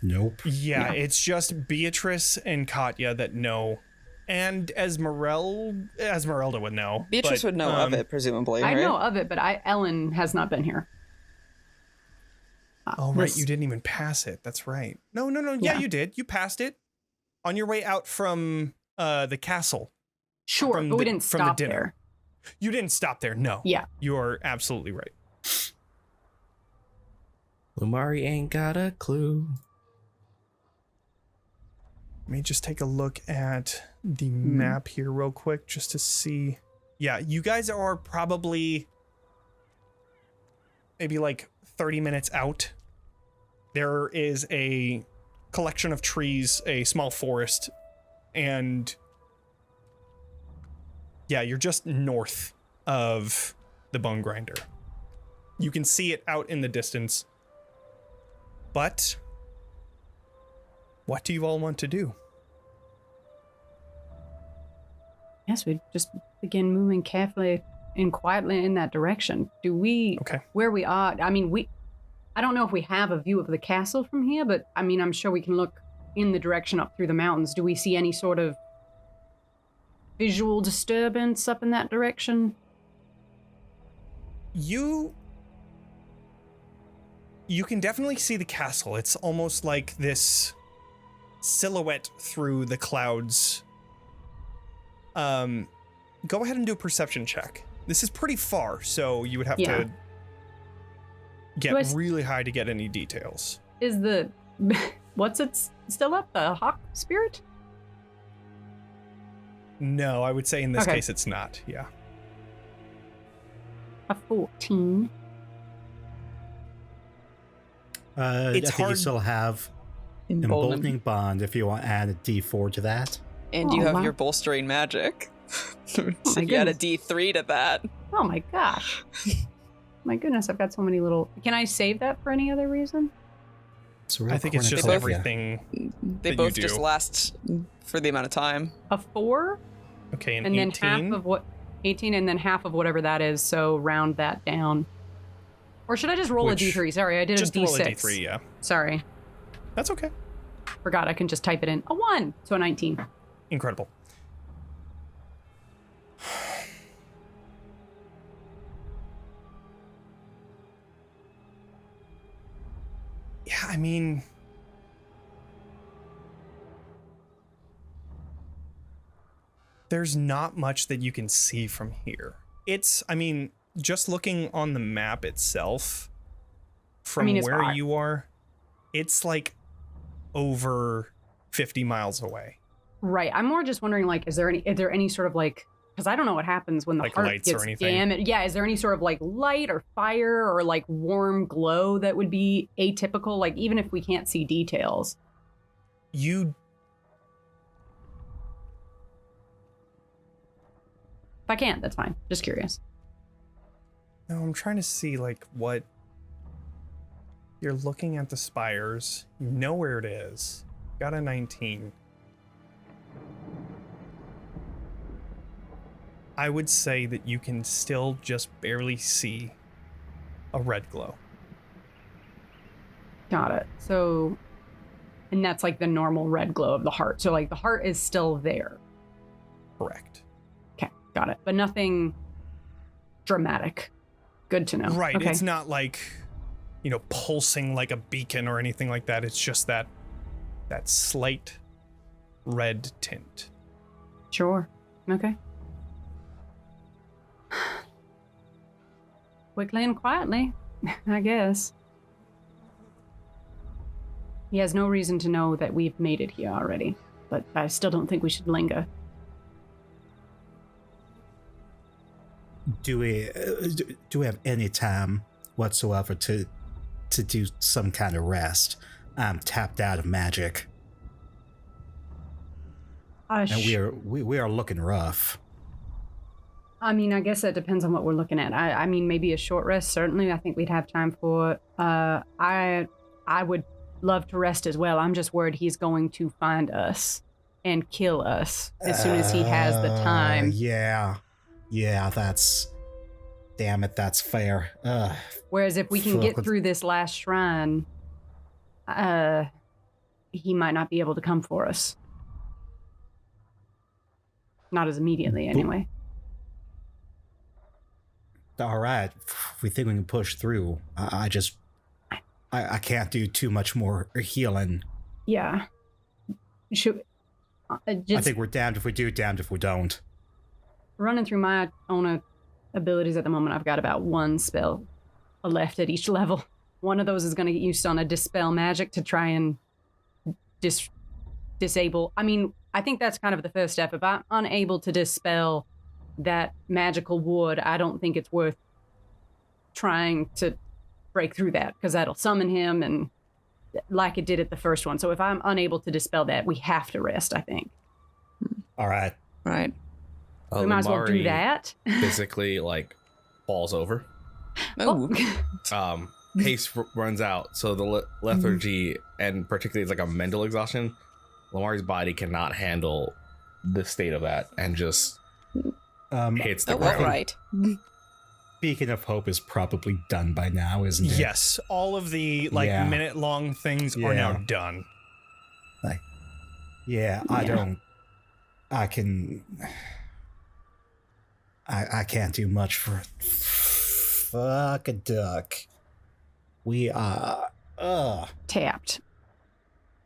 Nope. Yeah, it's just Beatrice and Katya that know. And Esmeralda would know. Beatrice but, would know of it, presumably, I right? know of it, but Ellen has not been here. Oh, right, This- you didn't even pass it. That's right. No. Yeah, Yeah. you did. You passed it on your way out from the castle. Sure, from but we the- didn't from the stop dinner. there. You didn't stop there, no. Yeah. You're absolutely right. Lumaria ain't got a clue. Let me just take a look at the map here real quick just to see. Yeah, you guys are probably maybe like 30 minutes out. There is a collection of trees, a small forest, and yeah, you're just north of the bone grinder. You can see it out in the distance. But what do you all want to do? Yes, we just begin moving carefully and quietly in that direction. Do we, Okay. where we are, I mean, I don't know if we have a view of the castle from here, but I mean, I'm sure we can look in the direction up through the mountains. Do we see any sort of visual disturbance up in that direction? You can definitely see the castle. It's almost like this silhouette through the clouds. Go ahead and do a perception check. This is pretty far, so you would have Yeah. to get Do I s- really high to get any details. Is the, what's it still up? The hawk spirit? No, I would say in this Okay. case it's not. Yeah. A 14. It's I think you hard- still have Emboldening Bond if you want to add a D4 to that. And you Oh, have wow. your bolstering magic. So my you add a goodness. D3 to that. Oh my gosh. My goodness, I've got so many little... Can I save that for any other reason? It's a real I think it's just cornucopia. everything. They That you both do. just last for the amount of time. A 4? Okay, And 18. then half of what... 18 and then half of whatever that is, so round that down. Or should I just roll Which- a D3? Sorry, I did just a D6. roll a D3, yeah. Sorry. That's okay. Forgot I can just type it in. A 1! So a 19. Incredible. Yeah, I mean, there's not much that you can see from here. Just looking on the map itself, from it's where far. you are, it's like over 50 miles away. Right. I'm more just wondering, like, is there any sort of, like, because I don't know what happens when the Like heart lights or gets anything? damaged. Yeah, is there any sort of like light or fire or like warm glow that would be atypical? Like even if we can't see details. You If I can't, that's fine. Just curious. No, I'm trying to see like what you're looking at the spires. You know where it is. Got a 19. I would say that you can still just barely see a red glow. Got it. So, and that's like the normal red glow of the heart. So like the heart is still there. Correct. Okay, got it. But nothing dramatic. Good to know. Right. Okay. It's not like, you know, pulsing like a beacon or anything like that. It's just that slight red tint. Sure. Okay. Quickly and quietly, I guess. He has no reason to know that we've made it here already, but I still don't think we should linger. Do we have any time whatsoever to do some kind of rest? I'm tapped out of magic, and we are looking rough. I mean, I guess that depends on what we're looking at. I mean, maybe a short rest, certainly. I think we'd have time for it. I would love to rest as well. I'm just worried he's going to find us and kill us as soon as he has the time. Yeah, that's... Damn it, that's fair. Whereas if we can get through this last shrine, he might not be able to come for us. Not as immediately, anyway. All right, if we think we can push through. I can't do too much more healing. Yeah. Should I think we're damned if we do, damned if we don't. Running through my own abilities at the moment, I've got about one spell left at each level. One of those is going to get used on a dispel magic to try and disable. I mean, I think that's kind of the first step. If I'm unable to dispel that magical wood, I don't think it's worth trying to break through that, because that'll summon him, and like it did at the first one. So if I'm unable to dispel that, we have to rest, I think. All right. Right. We might as well do that. Physically, like, falls over. Oh. Haste runs out, so the lethargy, and particularly it's like a mental exhaustion, Lumaria's body cannot handle the state of that, and just hits the ground. Right. Beacon of Hope is probably done by now, isn't it? Yes, all of the minute-long things are now done. I can't do much for fuck a duck. We are Tapped.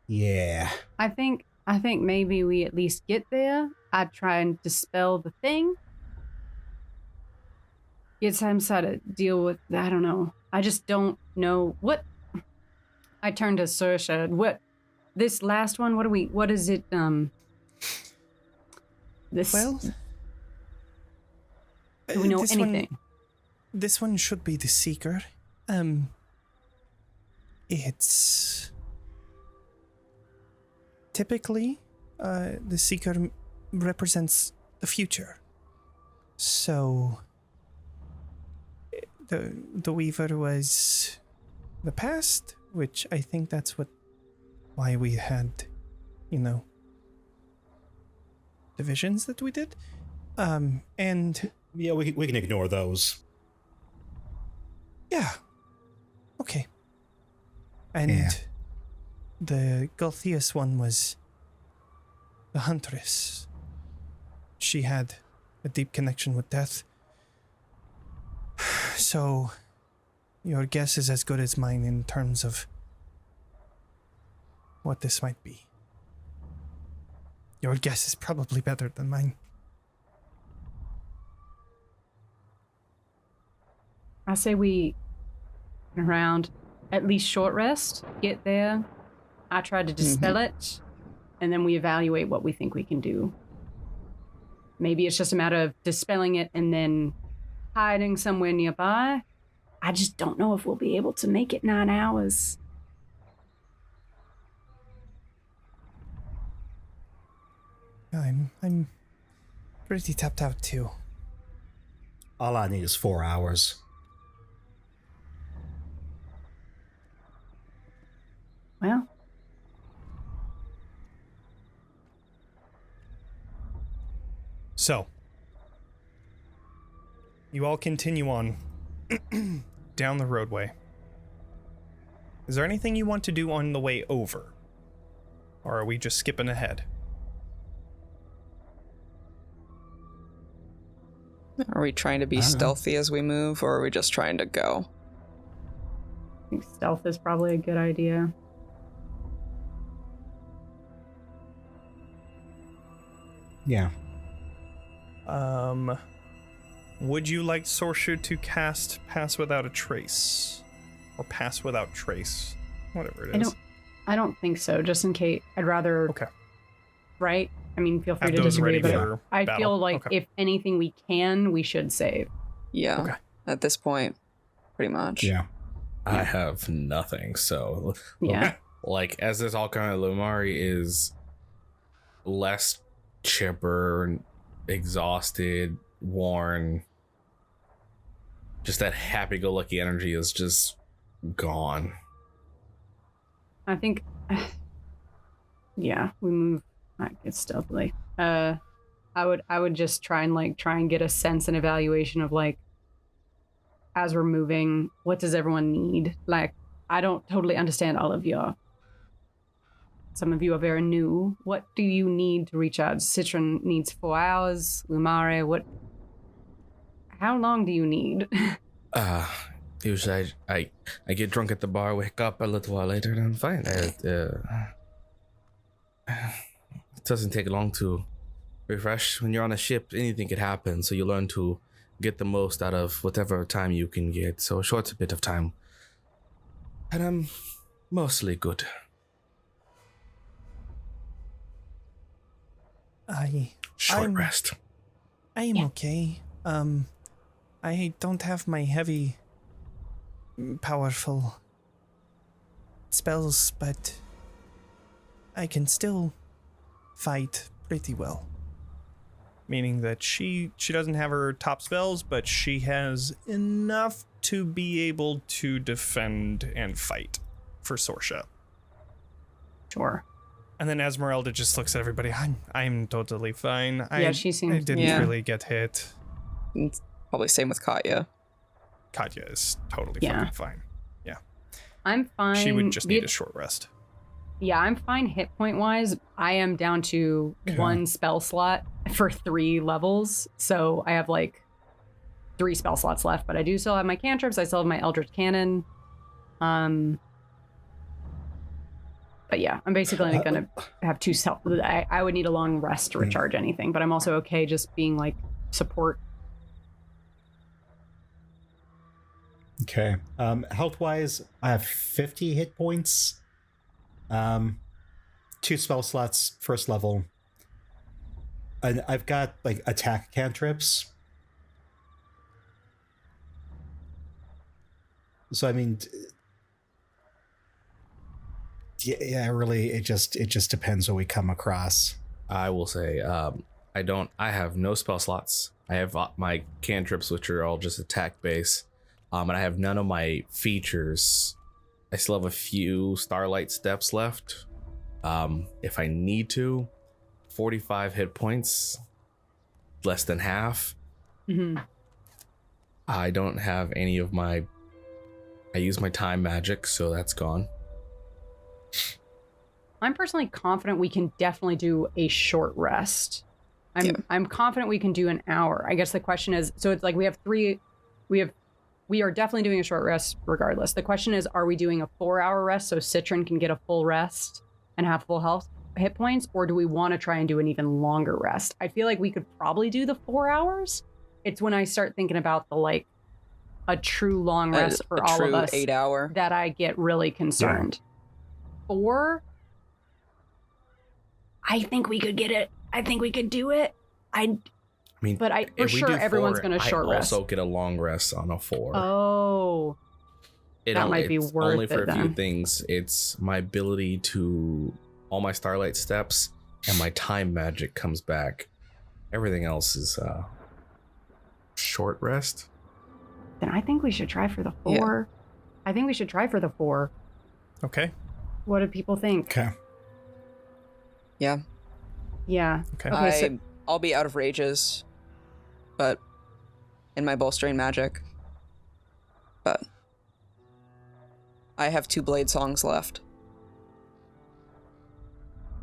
Yeah. I think maybe we at least get there. I'd try and dispel the thing. Get some sort of deal with, I don't know. I just don't know what. I turned to Sorsha. What, this last one, what is it, this. Well, do we know anything? This one should be the Seeker. It's typically the Seeker represents the future. So the Weaver was the past, which I think that's why we had, the visions that we did. And yeah, we can ignore those. Yeah. Okay. And the Galtheus one was the Huntress. She had a deep connection with death. So, your guess is as good as mine in terms of what this might be. Your guess is probably better than mine. I say we around at least short rest, get there. I try to dispel it, and then we evaluate what we think we can do. maybe it's just a matter of dispelling it and then hiding somewhere nearby. I just don't know if we'll be able to make it 9 hours. I'm pretty tapped out too. All I need is 4 hours. Well, So, you all continue on down the roadway. Is there anything you want to do on the way over? Or are we just skipping ahead? Are we trying to be stealthy as we move, or are we just trying to go? I think stealth is probably a good idea. Yeah. Would you like Sorsha to cast Pass Without a Trace? Or Pass Without Trace? Whatever it is. I don't think so, just in case. I'd rather... Okay. Right? I mean, feel free Have to those disagree, ready but for I battle. feel like Okay. if anything we should save. Yeah. Okay. At this point, pretty much. Yeah. I have nothing, so Yeah. like as this all kind of Lumaria is less chipper, exhausted, worn. Just that happy-go-lucky energy is just gone. I think, yeah, we move. It's stealthily. I would just try and get a sense and evaluation of like, as we're moving, what does everyone need? Like, I don't totally understand all of you. Some of you are very new. What do you need to reach out? Citron needs 4 hours. Lumaria, how long do you need? Usually I get drunk at the bar, wake up a little while later, and I'm fine. It doesn't take long to refresh. When you're on a ship, anything could happen, so you learn to get the most out of whatever time you can get. So a short bit of time. And I'm mostly good. Short rest. I am okay. I don't have my heavy, powerful spells, but I can still fight pretty well. Meaning that she doesn't have her top spells, but she has enough to be able to defend and fight for Sorsha. Sure. And then Esmeralda just looks at everybody. I'm totally fine. She seems. I didn't really get hit. It's probably same with Katya. Katya is totally Yeah. fucking fine. Yeah. I'm fine. She would just need a short rest. Yeah, I'm fine hit point wise. I am down to one spell slot for 3 levels. So I have like 3 spell slots left, but I do still have my cantrips. I still have my Eldritch Cannon. But yeah, I'm basically gonna have 2 self. I would need a long rest to recharge anything, but I'm also okay just being like support. Okay. Health wise, I have 50 hit points. 2 spell slots, first level. And I've got like attack cantrips. So I mean, yeah, really, it just depends what we come across. I will say, I have no spell slots. I have my cantrips, which are all just attack base. And I have none of my features. I still have a few Starlight Steps left. If I need to, 45 hit points, less than half. Mm-hmm. I don't have any of my... I use my time magic, so that's gone. I'm personally confident we can definitely do a short rest. I'm confident we can do an hour. I guess the question is, so it's like we are definitely doing a short rest regardless. The question is, are we doing a 4-hour rest so Citron can get a full rest and have full hit points, or do we want to try and do an even longer rest? I feel like we could probably do the 4 hours. It's when I start thinking about the like a true long rest for all of us 8-hour that I get really concerned. 4, I think we could get it. I think we could do it. I mean, But for if we sure do everyone's 4, going to short I rest. also get a long rest on a 4. Oh, that might be it's worth only for it a few then. things. It's my ability to all my starlight steps and my time magic comes back. Everything else is short rest. then I think we should try for the 4. I think we should try for the 4. Okay. What do people think? Okay. Yeah. Yeah. Okay. so I'll be out of rages, but in my bolstering magic. But I have 2 blade songs left.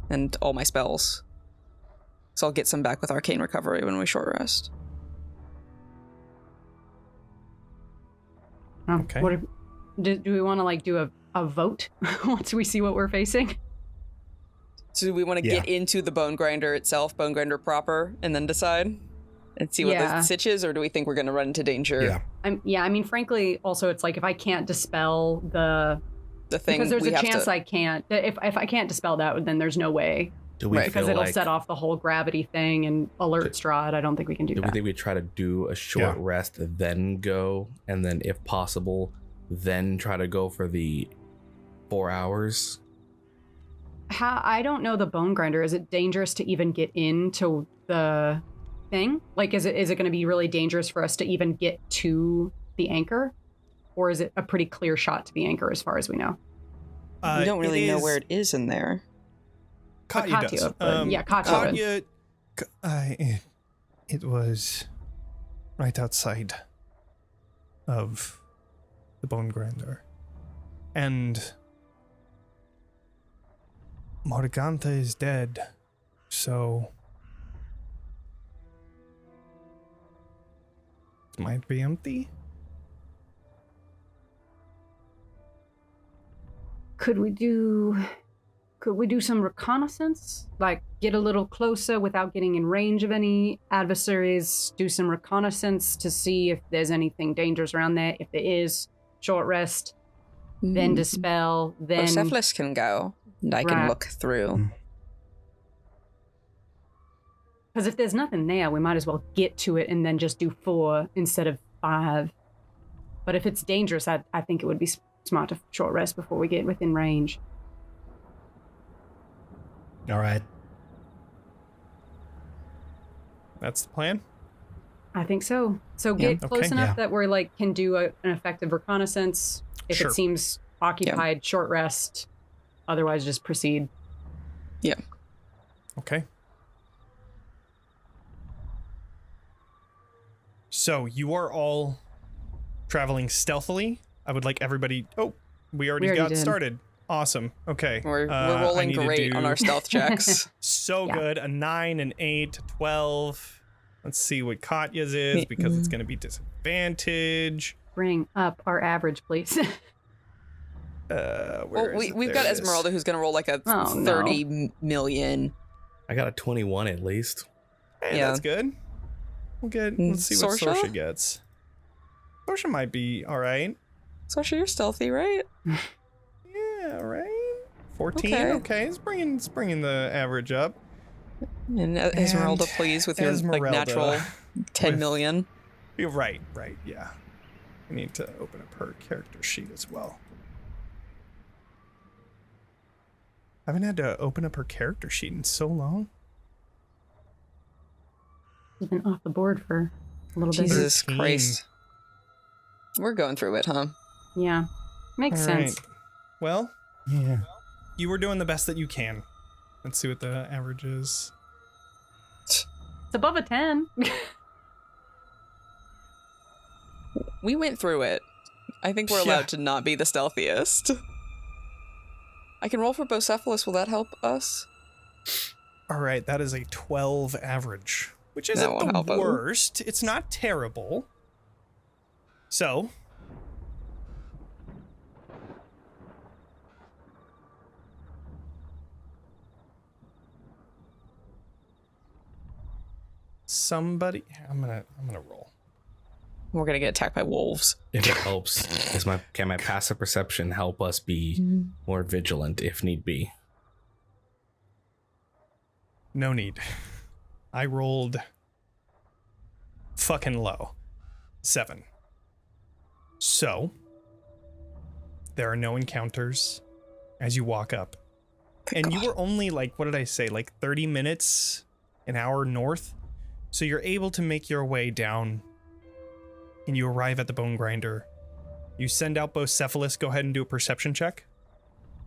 And all my spells. So I'll get some back with arcane recovery when we short rest. Okay. Do we want to like do a vote once we see what we're facing? So do we want to get into the bone grinder itself, bone grinder proper, and then decide and see what the sitch is, or do we think we're going to run into danger? Yeah. I mean, frankly, also it's like if I can't dispel the thing, because there's we a have chance to, I can't. If I can't dispel that, then there's no way. Do we Because feel it'll like, set off the whole gravity thing and alert Strahd. I don't think we can do do that. we think we try to do a short rest, then go, and then if possible, then try to go for the 4 hours? I don't know the bone grinder. Is it dangerous to even get into the thing? Like, is it going to be really dangerous for us to even get to the anchor? Or is it a pretty clear shot to the anchor as far as we know? we don't really know where it is in there. Katya does. Katya. Katya, it was right outside of the bone grinder. And Morgantha is dead, so it might be empty. Could we do some reconnaissance? Like get a little closer without getting in range of any adversaries, do some reconnaissance to see if there's anything dangerous around there. If there is, short rest, then dispel, then Cephalus can go, and I can look through. because if there's nothing there, we might as well get to it and then just do 4 instead of 5. But if it's dangerous, I think it would be smart to short rest before we get within range. All right. That's the plan. I think so. So get close enough that we're like can do an effective reconnaissance. If it seems occupied, short rest. Otherwise, just proceed. Yeah. Okay. So you are all traveling stealthily. I would like everybody. Oh, we already got started. Awesome. Okay. We're rolling great on our stealth checks. So good. A 9, an 8, 12. Let's see what Katya's is because it's going to be disadvantage. Bring up our average, please. We've got Esmeralda who's going to roll like a 30 million. I got a 21 at least. Hey, that's good. We'll get. Let's see what Sorsha? Sorsha gets. Sorsha might be all right. Sorsha, you're stealthy, right? Yeah, right. 14. Okay, it's bringing the average up. And Esmeralda, please, with your like natural 10 million. You're right. Yeah. I need to open up her character sheet as well. I haven't had to open up her character sheet in so long. She's been off the board for a little bit. Jesus Christ. We're going through it, huh? Yeah. Makes sense. Right. Well, Yeah. you were doing the best that you can. Let's see what the average is. It's above a 10. We went through it. I think we're allowed to not be the stealthiest. I can roll for Bocephalus. Will that help us? All right, that is a 12 average, which isn't won't help the us. worst. It's not terrible. So, somebody, I'm gonna roll. We're gonna get attacked by wolves. If it helps, can my passive perception help us be more vigilant if need be? No need. I rolled fucking low. 7. So, there are no encounters as you walk up. And you were only like, what did I say? Like 30 minutes, an hour north. So you're able to make your way down and you arrive at the bone grinder. You send out Bocephalus. Go ahead and do a perception check.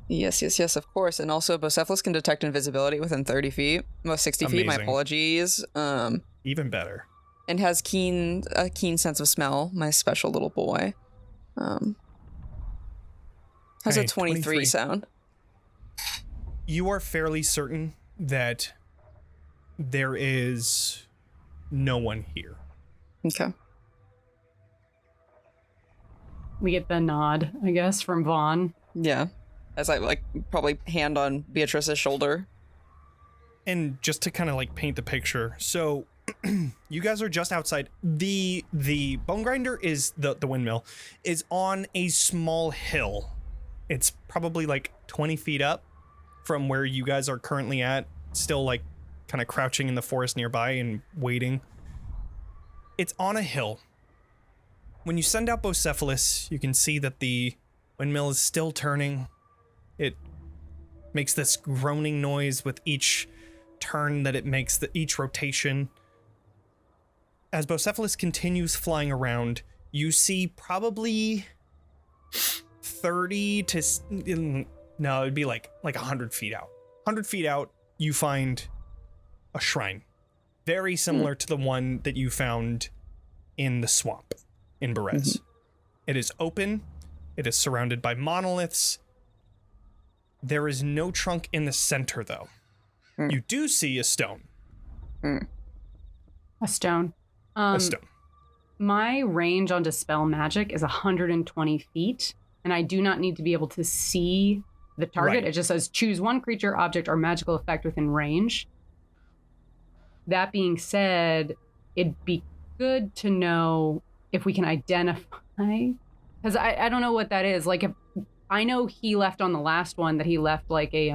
Yes, of course. And also, Bocephalus can detect invisibility within 30 feet. Well, 60 feet, my Amazing. apologies. Even better. And has a keen sense of smell, my special little boy. How's Okay, a 23 sound? You are fairly certain that there is no one here. Okay. We get the nod, I guess, from Vaughn. Yeah. As I, like, probably hand on Beatrice's shoulder. And just to kind of like paint the picture, so you guys are just outside. The bone grinder is the windmill is on a small hill. It's probably like 20 feet up from where you guys are currently at, still like kind of crouching in the forest nearby and waiting. It's on a hill. When you send out Bocephalus, you can see that the windmill is still turning. It makes this groaning noise with each turn that it makes, each rotation. As Bocephalus continues flying around, you see probably 30 to... No, it'd be like 100 feet out. 100 feet out, you find a shrine. Very similar to the one that you found in the swamp in Berez. It is open. It is surrounded by monoliths. There is no trunk in the center, though. You do see a stone. A stone. A stone. My range on Dispel Magic is 120 feet, and I do not need to be able to see the target. Right. It just says choose one creature, object, or magical effect within range. That being said, it'd be good to know if we can identify, because I don't know what that is. Like, if I know he left on the last one that he left like a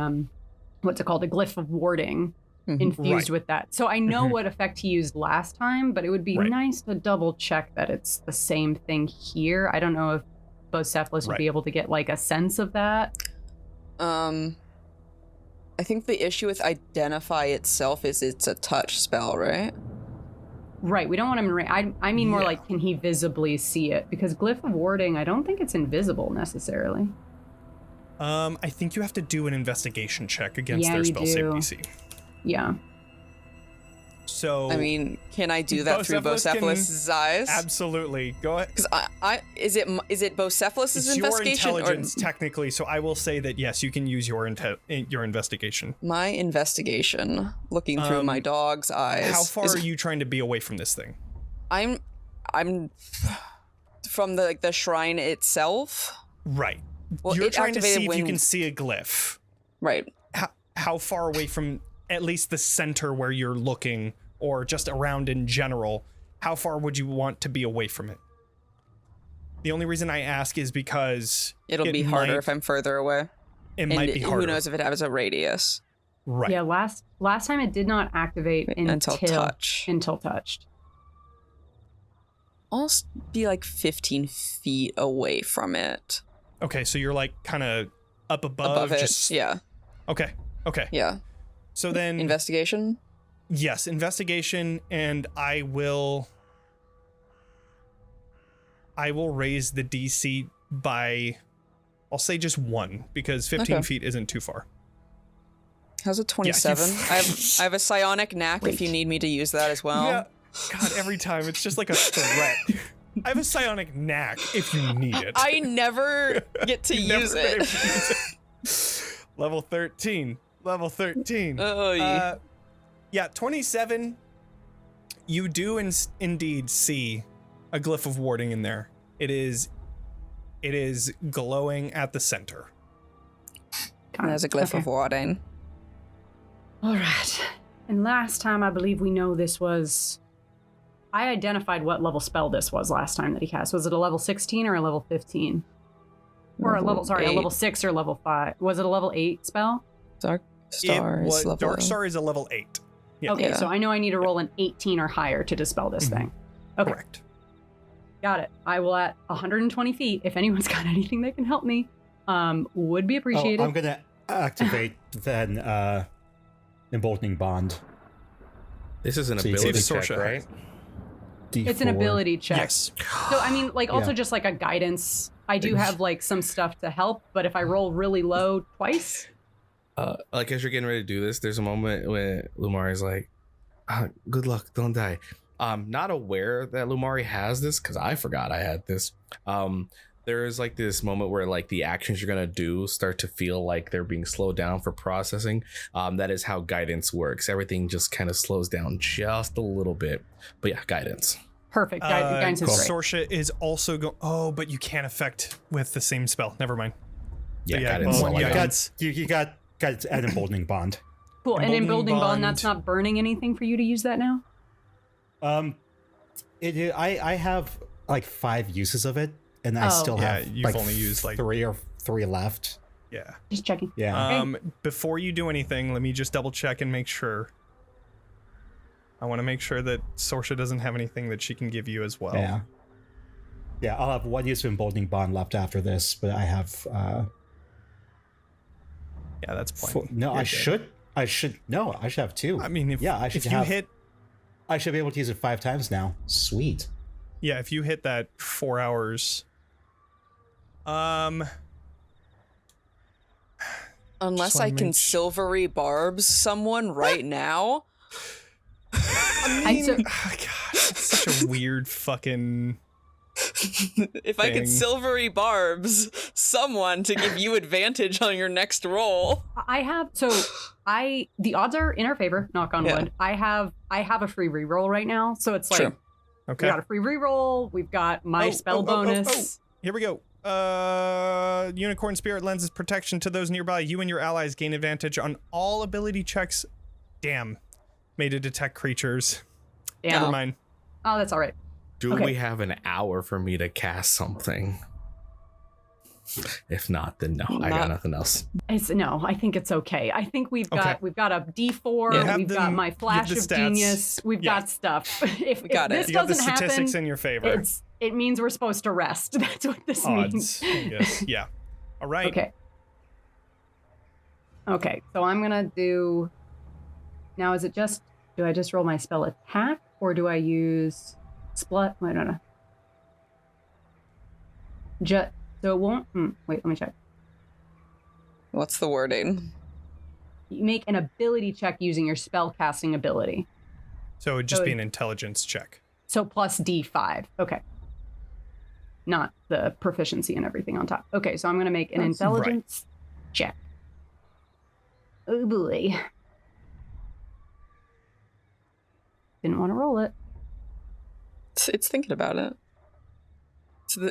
what's it called, a glyph of warding infused with that. So I know what effect he used last time, but it would be nice to double check that it's the same thing here. I don't know if Bocephalus would be able to get like a sense of that. I think the issue with identify itself is it's a touch spell, right? Right, we don't want him to... I mean more like, can he visibly see it? Because Glyph of Warding, I don't think it's invisible necessarily. I think you have to do an investigation check against their spell save DC. Yeah. So... I mean, can I do that through Bocephalus' eyes? Absolutely. Go ahead. Because is it Bocephalus' It's investigation? your intelligence, technically, so I will say that, yes, you can use your investigation. My investigation, looking through my dog's eyes. How far are you trying to be away from this thing? I'm from the shrine itself. Right. Well, You're it trying to see activated if you when- can see a glyph. Right. How far away from at least the center where you're looking, or just around in general, how far would you want to be away from it? The only reason I ask is because It'll be harder if I'm further away. It might be harder. Who knows if it has a radius? Right. Yeah, last time it did not activate until touched. I'll be like 15 feet away from it. Okay, so you're like kind of up above it, just... yeah. Okay. Yeah. So then... Investigation? Yes, investigation, and I will raise the DC by, I'll say just 1, because 15 feet isn't too far. How's a 27? I have a psionic knack if you need me to use that as well. Yeah. God, every time it's just like a threat. I have a psionic knack if you need it. I never get to use it. Level 13. Level 13. Oh, yeah. Yeah, 27. You do indeed see a glyph of warding in there. It is glowing at the center. There's a glyph of warding. All right. And last time I believe we know this was... I identified what level spell this was last time that he cast. Was it a level 16 or a level 15? Or a level 6 or level 5. Was it a level 8 spell? Dark Star is level Dark Star is a level 8. Yeah. Okay, so I know I need to roll an 18 or higher to dispel this thing. Okay. Correct. Got it. I will at 120 feet. If anyone's got anything that can help me, would be appreciated. I'm gonna activate then emboldening bond. This is an So you ability see if check, Sorsha- right? D4. It's an ability check. Yes. So I mean, like also Yeah. just like a guidance. I do have like some stuff to help, but if I roll really low twice, Like as you're getting ready to do this, there's a moment when Lumaria's like, "Good luck, don't die." Not aware that Lumaria has this because I forgot I had this. There is like this moment where like the actions you're gonna do start to feel like they're being slowed down for processing. That is how guidance works. Everything just kind of slows down just a little bit. But yeah, guidance. perfect. Guidance is great. Sorsha is also going. Oh, but you can't affect with the same spell. Never mind. Yeah, yeah, guidance. is well, all I you got. got- You got an emboldening bond. Cool. And in Emboldening building bond, bond. that's not burning anything for you to use that now. I have like 5 uses of it, and I still Yeah, have you've like only used, like- 3 left. Yeah. Just checking. Yeah. Before you do anything, let me just double check and make sure. I want to make sure that Sorsha doesn't have anything that she can give you as well. Yeah. Yeah, I'll have 1 use of emboldening bond left after this, but I have Yeah, that's plenty. no, You're I good. should have 2. I mean, if I should if you have, hit, I should be able to use it 5 times now. Sweet. yeah, if you hit that 4 hours, Unless Just wanna I can make silvery barbs someone right now. I, so, oh God, that's such a weird fucking. If I Thing. could silvery barbs someone to give you advantage on your next roll. I have the odds are in our favor. Knock on Yeah. wood. I have a free reroll right now, so it's like True. Okay. we got a free reroll. We've got my spell bonus. Here we go. Unicorn Spirit lends its protection to those nearby. You and your allies gain advantage on all ability checks. Damn. Made to detect creatures. Damn. Never mind. Oh, that's all right. Do Okay. we have an hour for me to cast something? If not, then no, I got Not- nothing else. I think it's okay. I think we've got a D4. You have We've the- got my you have flash the of stats. genius. We've Yeah. got stuff. If got it. this You got the doesn't happen, statistics in your favor. it means we're supposed to rest. That's what this means. Odds. Yes. Yeah. All right. Okay. Okay, so I'm gonna do. Now, is it just? Do I just roll my spell attack, or do I use split? Wait, no. So it won't. Wait, let me check. What's the wording? You make an ability check using your spell casting ability. So it would just So be it- an intelligence check. So plus D5. Okay. Not the proficiency and everything on top. Okay, so I'm gonna make an That's right. intelligence check. Oh boy. Didn't want to roll it. It's thinking about it.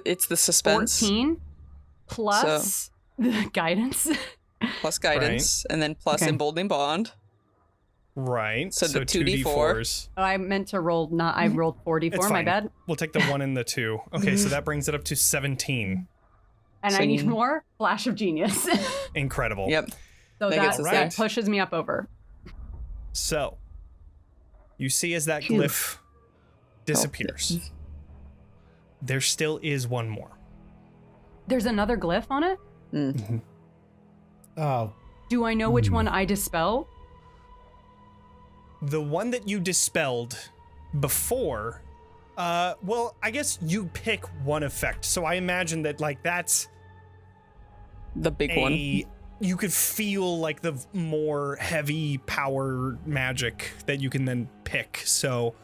It's the suspense 14 plus the guidance. plus guidance and then plus Okay. emboldening bond. Right. So the 2d4. 2d4s. Oh, I meant to roll not. I rolled 44. It's My fine. bad. We'll take the 1 and the 2. Okay, so that brings it up to 17. And So I need you- more flash of genius. Incredible. Yep. So That gets us that there. pushes me up over. So, you see as that Phew. glyph disappears, there still is one more. There's another glyph on it. Oh, Do I know which one I dispel? The one that you dispelled before, well, I guess you pick one effect. So I imagine that, like, that's The big one. you could feel like the more heavy power magic that you can then pick. So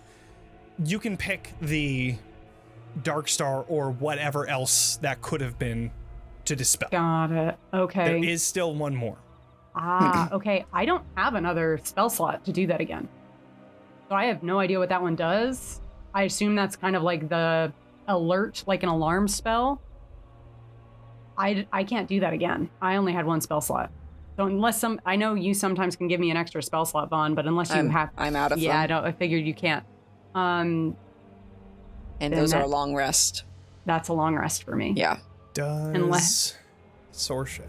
you can pick the Dark Star or whatever else that could have been to dispel. Got it. Okay. There is still one more. Okay. I don't have another spell slot to do that again. So I have no idea what that one does. I assume that's kind of like the alert, like an alarm spell. I can't do that again. I only had one spell slot. So unless I know you sometimes can give me an extra spell slot, Vaughn, but unless you I'm out of yeah, them. I figured you can't. And then those are that- a long rest. That's a long rest for me. Yeah. Does Unless- Sorsha?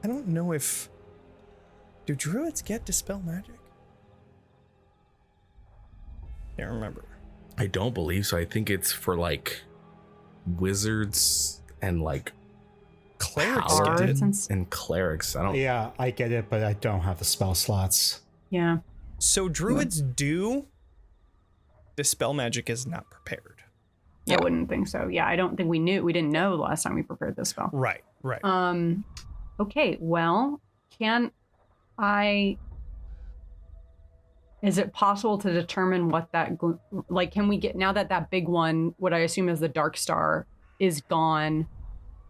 I don't know if do druids get dispel magic? Can't remember. I don't believe so. I think it's for like wizards and like Clerics get Bards it. and clerics. I don't. Yeah, I get it, but I don't have the spell slots. Yeah. So druids do. Dispel magic is not prepared. I wouldn't think so. Yeah, I don't think we didn't know the last time we prepared this spell. Right. Okay, well, is it possible to determine what that, can we get, now that big one, what I assume is the Dark Star, is gone,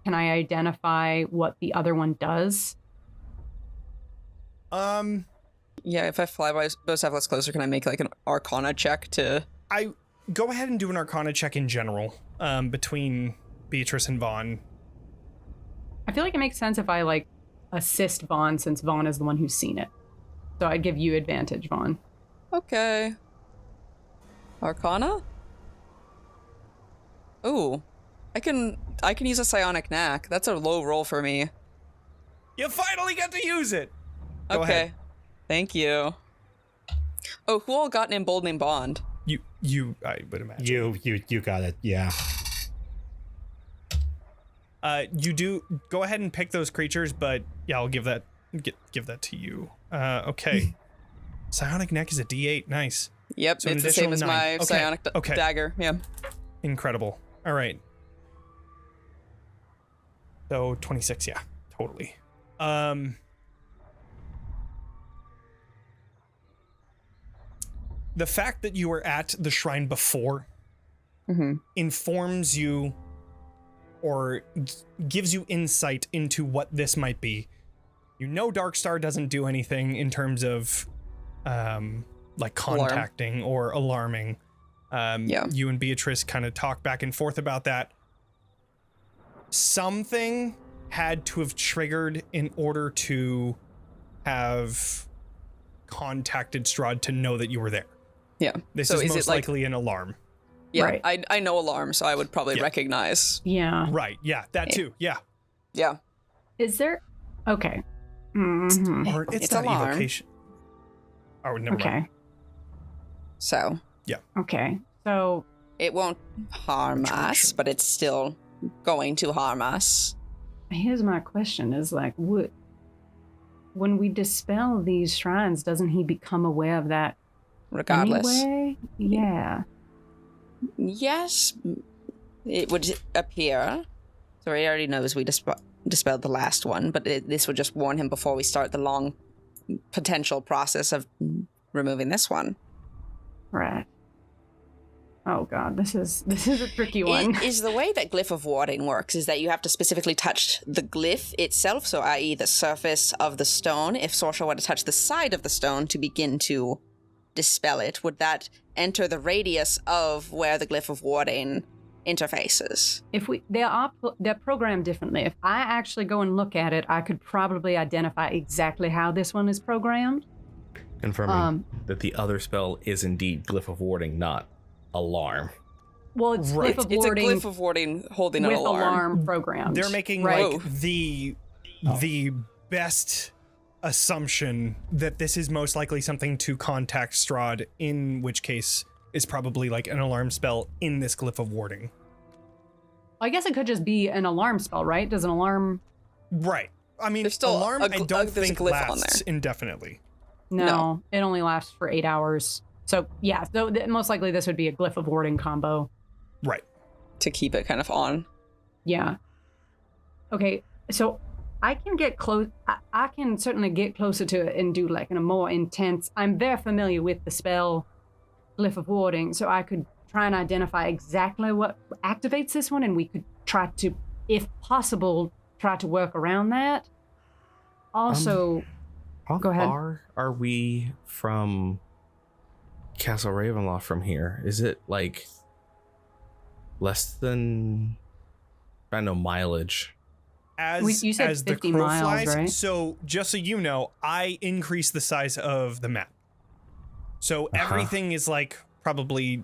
can I identify what the other one does? Yeah, if I fly by Bosaphlis closer, can I make like an Arcana check to... I go ahead and do an Arcana check in general between Beatrice and Vaughn. I feel like it makes sense if I like assist Vaughn since Vaughn is the one who's seen it. So I'd give you advantage, Vaughn. Okay. Arcana? Ooh. I can use a psionic knack. That's a low roll for me. You finally get to use it. Go Okay. ahead. Thank you. Oh, who all got an emboldening bond? You I would imagine. You got it. Yeah. You do go ahead and pick those creatures, but yeah, I'll give that to you. Okay. Psionic neck is a D8. Nice. Yep, So an it's the same as additional my 9. Okay, psionic okay. dagger. Yeah. Incredible. All right. So 26, yeah, totally. The fact that you were at the shrine before informs you or gives you insight into what this might be. You know Darkstar doesn't do anything in terms of like contacting or alarming. You and Beatrice kind of talk back and forth about that. Something had to have triggered in order to have contacted Strahd to know that you were there. Yeah. This so is is most it like, likely an alarm. Yeah, Right. I know alarm, so I would probably Yeah. recognize. Yeah. Right, yeah, that too, yeah. Yeah. Is there? Okay. Mhm. Or it's It's not alarm. evocation. Oh, never mind. Okay. So Okay. So it won't harm us, but it's still going to harm us. here's my question: is like, when we dispel these shrines, doesn't he become aware of that Regardless. anyway? Yeah. Yes, it would appear. So he already knows we dispelled the last one, but this would just warn him before we start the long potential process of removing this one. Right. Oh god, this is a tricky one. It is the way that Glyph of Warding works is that you have to specifically touch the glyph itself, so i.e. the surface of the stone. If Sorsha were to touch the side of the stone to begin to dispel it, would that enter the radius of where the Glyph of Warding interfaces? If they're programmed differently. If I actually go and look at it, I could probably identify exactly how this one is programmed. Confirming that the other spell is indeed Glyph of Warding, not Alarm. Well, it's Right. Glyph of It's a Warding Glyph of Warding holding an with alarm. programmed. They're making right? like the best assumption that this is most likely something to contact Strahd, in which case is probably like an alarm spell in this Glyph of Warding. I guess it could just be an alarm spell, right? Does an alarm? Right. I mean, There's still alarm a I there's don't a think glyph on lasts there. indefinitely. No, it only lasts for 8 hours. So yeah, so most likely this would be a Glyph of Warding combo. Right. To keep it kind of on. Yeah. Okay, so I can get close. I can certainly get closer to it and do like a more intense. I'm very familiar with the spell Glyph of Warding, so I could try and identify exactly what activates this one, and we could try to, if possible, try to work around that. Also, How Go ahead. far are we from Castle Ravenloft from here? Is it like less than, I don't know, mileage? You said As the 50 crow miles, flies, right? so just so you know, I increased the size of the map. So everything is like probably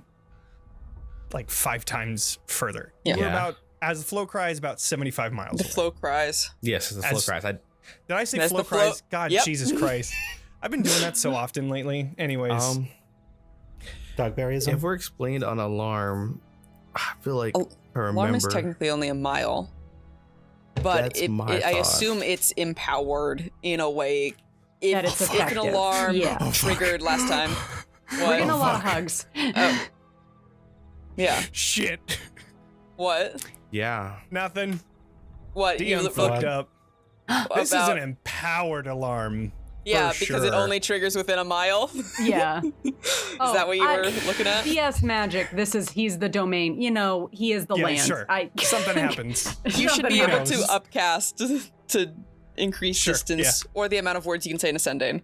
like 5 times further. Yeah. We're Yeah. about, as the flow cry is about 75 miles The away. flow cries. Yes, it's a flow As- cries. Did I say That's flow the flow- cries? God, Yep. Jesus Christ. I've been doing that so often lately. Anyways. Dogberryism? If we're explained on alarm, I feel like I remember. Alarm is technically only a mile. But That's I assume it's empowered in a way. That it's If an effective. alarm Yeah. triggered last time. We're getting a lot of hugs. Oh. Yeah. Shit. What? Yeah. Nothing. What? DM fucked up. This is an empowered alarm. Yeah, for because it sure. only triggers within a mile. Yeah. Is that what you were looking at? BS magic. He's the domain. You know, he is the Yeah, land. sure. Something happens. You should be able to happens. upcast to increase Sure, distance or the amount of words you can say in a sending.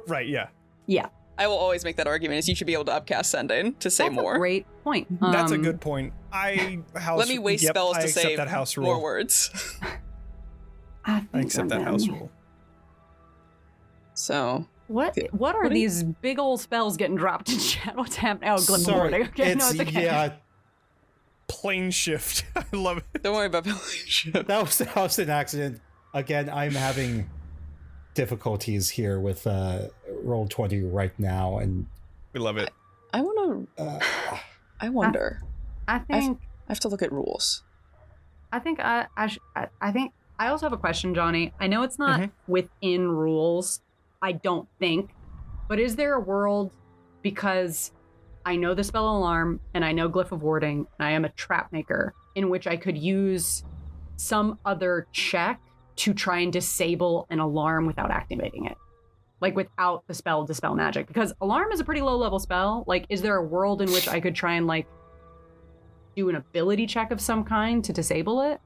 Right, yeah. Yeah. I will always make that argument is you should be able to upcast sending to say That's more. a great point. That's a good point. Let me waste spells I to accept say that house rule. more words. I accept that house rule. So What are these big old spells getting dropped in chat? What's happening? Oh, Glim Sorry, Morning. Okay, no, it's okay. yeah, Plane shift. I love it. don't worry about ship. that was an accident. Again, I'm having difficulties here with roll 20 right now, and We love it. I wonder. I think I have to look at rules. I think I also have a question, Johnny. I know it's not within rules, I don't think, but is there a world, because I know the spell alarm and I know glyph of warding and I am a trap maker, in which I could use some other check to try and disable an alarm without activating it, like without the spell dispel magic? Because alarm is a pretty low level spell. Like, is there a world in which I could try and like do an ability check of some kind to disable it?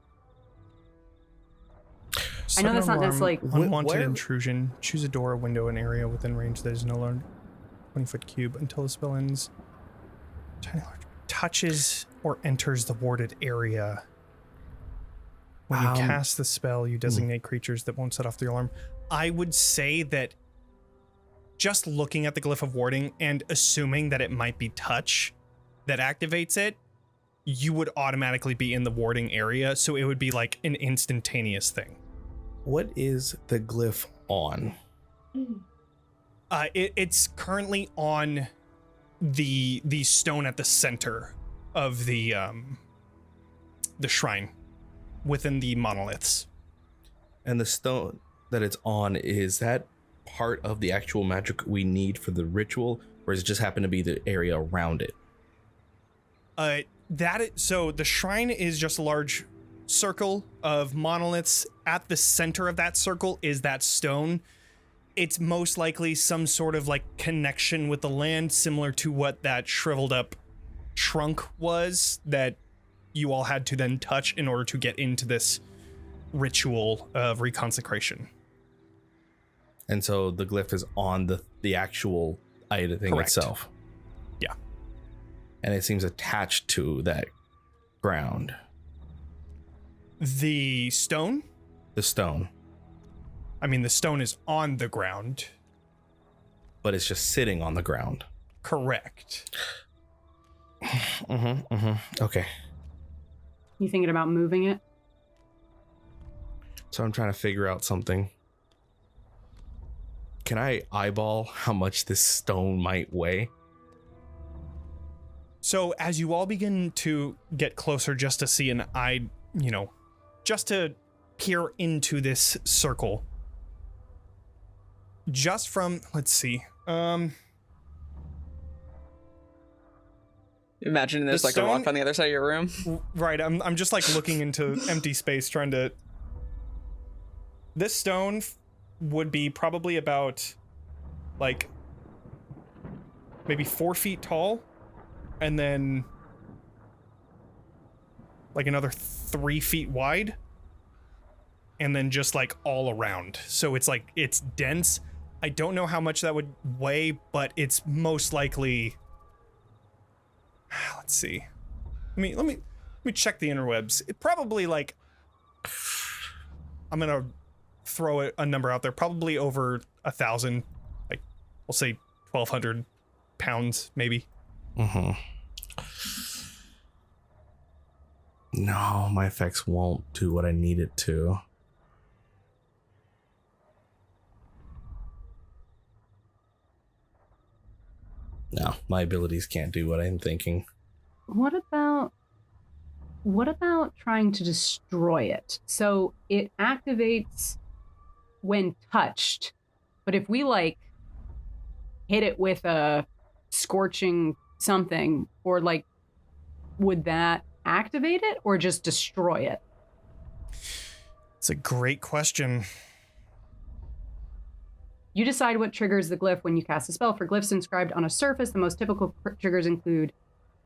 I know that's not necessarily Unwanted Where- intrusion. Choose a door, a window, an area within range that is no longer 20-foot cube until the spell ends. Tiny large touches or enters the warded area. When you cast the spell, you designate creatures that won't set off the alarm. I would say that just looking at the glyph of warding and assuming that it might be touch that activates it, you would automatically be in the warding area, so it would be like an instantaneous thing. What is the glyph on? It's currently on the stone at the center of the shrine within the monoliths. And the stone that it's on, is that part of the actual magic we need for the ritual, or does it just happen to be the area around it? So the shrine is just a large circle of monoliths. At the center of that circle is that stone. It's most likely some sort of like connection with the land, similar to what that shriveled up trunk was that you all had to then touch in order to get into this ritual of reconsecration. And so the glyph is on the actual item thing Correct. itself. Yeah. And it seems attached to that ground. The stone? The stone. I mean, the stone is on the ground. But it's just sitting on the ground. Correct. Okay. You thinking about moving it? So I'm trying to figure out something. Can I eyeball how much this stone might weigh? So as you all begin to get closer just to see an eye, just to peer into this circle, just from, let's see, Imagine there's The like a rock stone- on the other side of your room. right, I'm just like looking into empty space trying to, this stone would be probably about like maybe 4 feet tall, and then like another 3 feet wide, and then just like all around. So it's like, it's dense. I don't know how much that would weigh, but it's most likely, let's see. Let me check the interwebs. It probably like, I'm gonna throw a number out there, probably over 1,000, like we'll say 1,200 pounds maybe. No, my effects won't do what I need it to. No, my abilities can't do what I'm thinking. What about trying to destroy it? So it activates when touched, but if we like hit it with a scorching something, or like, would that activate it or just destroy it? It's a great question. You decide what triggers the glyph when you cast a spell. For glyphs inscribed on a surface, the most typical triggers include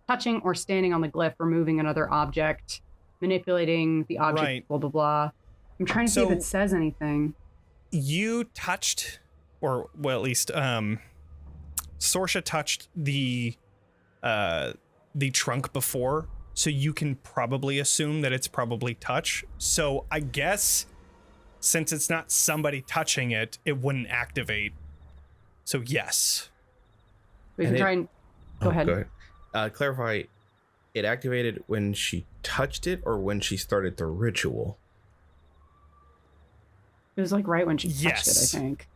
touching or standing on the glyph, removing another object, manipulating the object, Right. blah, blah, blah. I'm trying to see if it says anything. You touched, or well, at least Sorsha touched the trunk before, so you can probably assume that it's probably touch. So I guess since it's not somebody touching it, it wouldn't activate. So yes. We can try and go ahead. Clarify, it activated when she touched it or when she started the ritual? It was like right when she touched Yes. it, I think.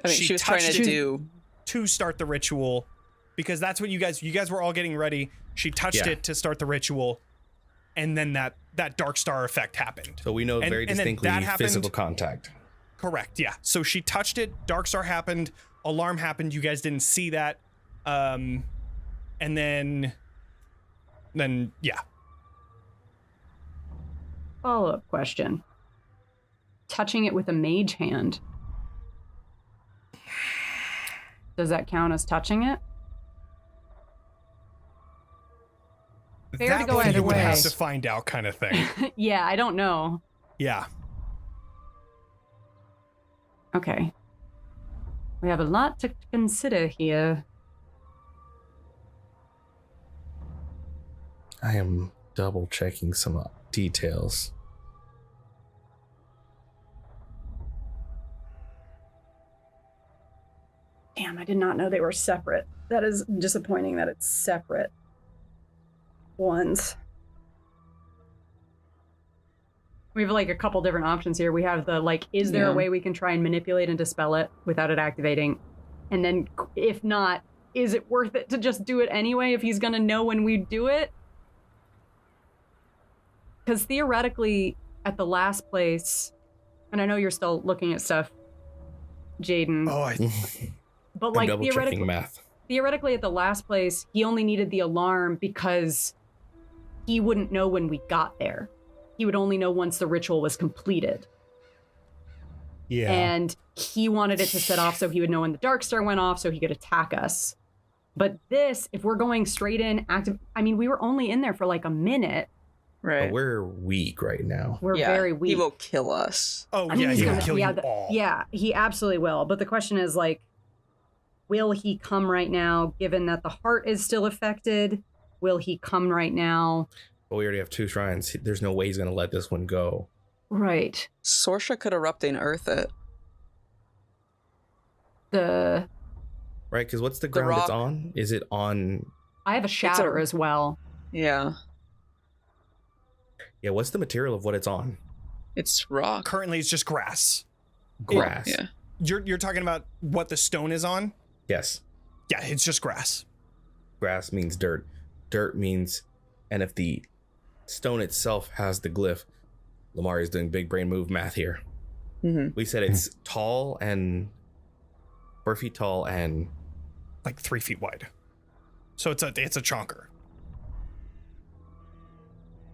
I mean, she was trying touched to it do. to start the ritual, because that's what you guys were all getting ready. She touched Yeah. it to start the ritual, and then that dark star effect happened. So we know And- very and then distinctly that happened. physical contact. Correct, yeah. So she touched it, dark star happened, alarm happened, you guys didn't see that. And then yeah. Follow-up question. Touching it with a mage hand. Does that count as touching it? Fair to That go one either you would have way. to find out, kind of thing. Yeah, I don't know. Yeah. Okay. We have a lot to consider here. I am double checking some details. Damn, I did not know they were separate. That is disappointing that it's separate ones. We have like a couple different options here. We have the like, is there a way we can try and manipulate and dispel it without it activating? And then if not, is it worth it to just do it anyway if he's gonna know when we do it? Because theoretically, at the last place, and I know you're still looking at stuff, Jayden. Oh, but I'm like double checking math. theoretically at the last place, he only needed the alarm because he wouldn't know when we got there. He would only know once the ritual was completed. Yeah. And he wanted it to set off so he would know when the dark star went off so he could attack us. But this, if we're going straight in, active, I mean, we were only in there for like a minute. Right. But we're weak right now. We're very weak. He will kill us. oh I mean, yeah, he's he will gonna- kill yeah, you all. Yeah, he absolutely will. But the question is like, will he come right now, given that the heart is still affected? Will he come right now? But we already have 2 shrines. There's no way he's going to let this one go. Right. Sorsha could erupt and earth it. The Right? Because what's the ground it's rock. on? Is it on... I have a shatter as well. Yeah. Yeah, what's the material of what it's on? It's rock. Currently, it's just grass. Grass. Yeah. You're talking about what the stone is on? Yes. Yeah, it's just grass. Grass means dirt. Dirt means... And if the stone itself has the glyph, Lumaria's doing big brain move math here. Mm-hmm. We said it's tall and... 4 feet tall and... Like 3 feet wide. So it's a chonker.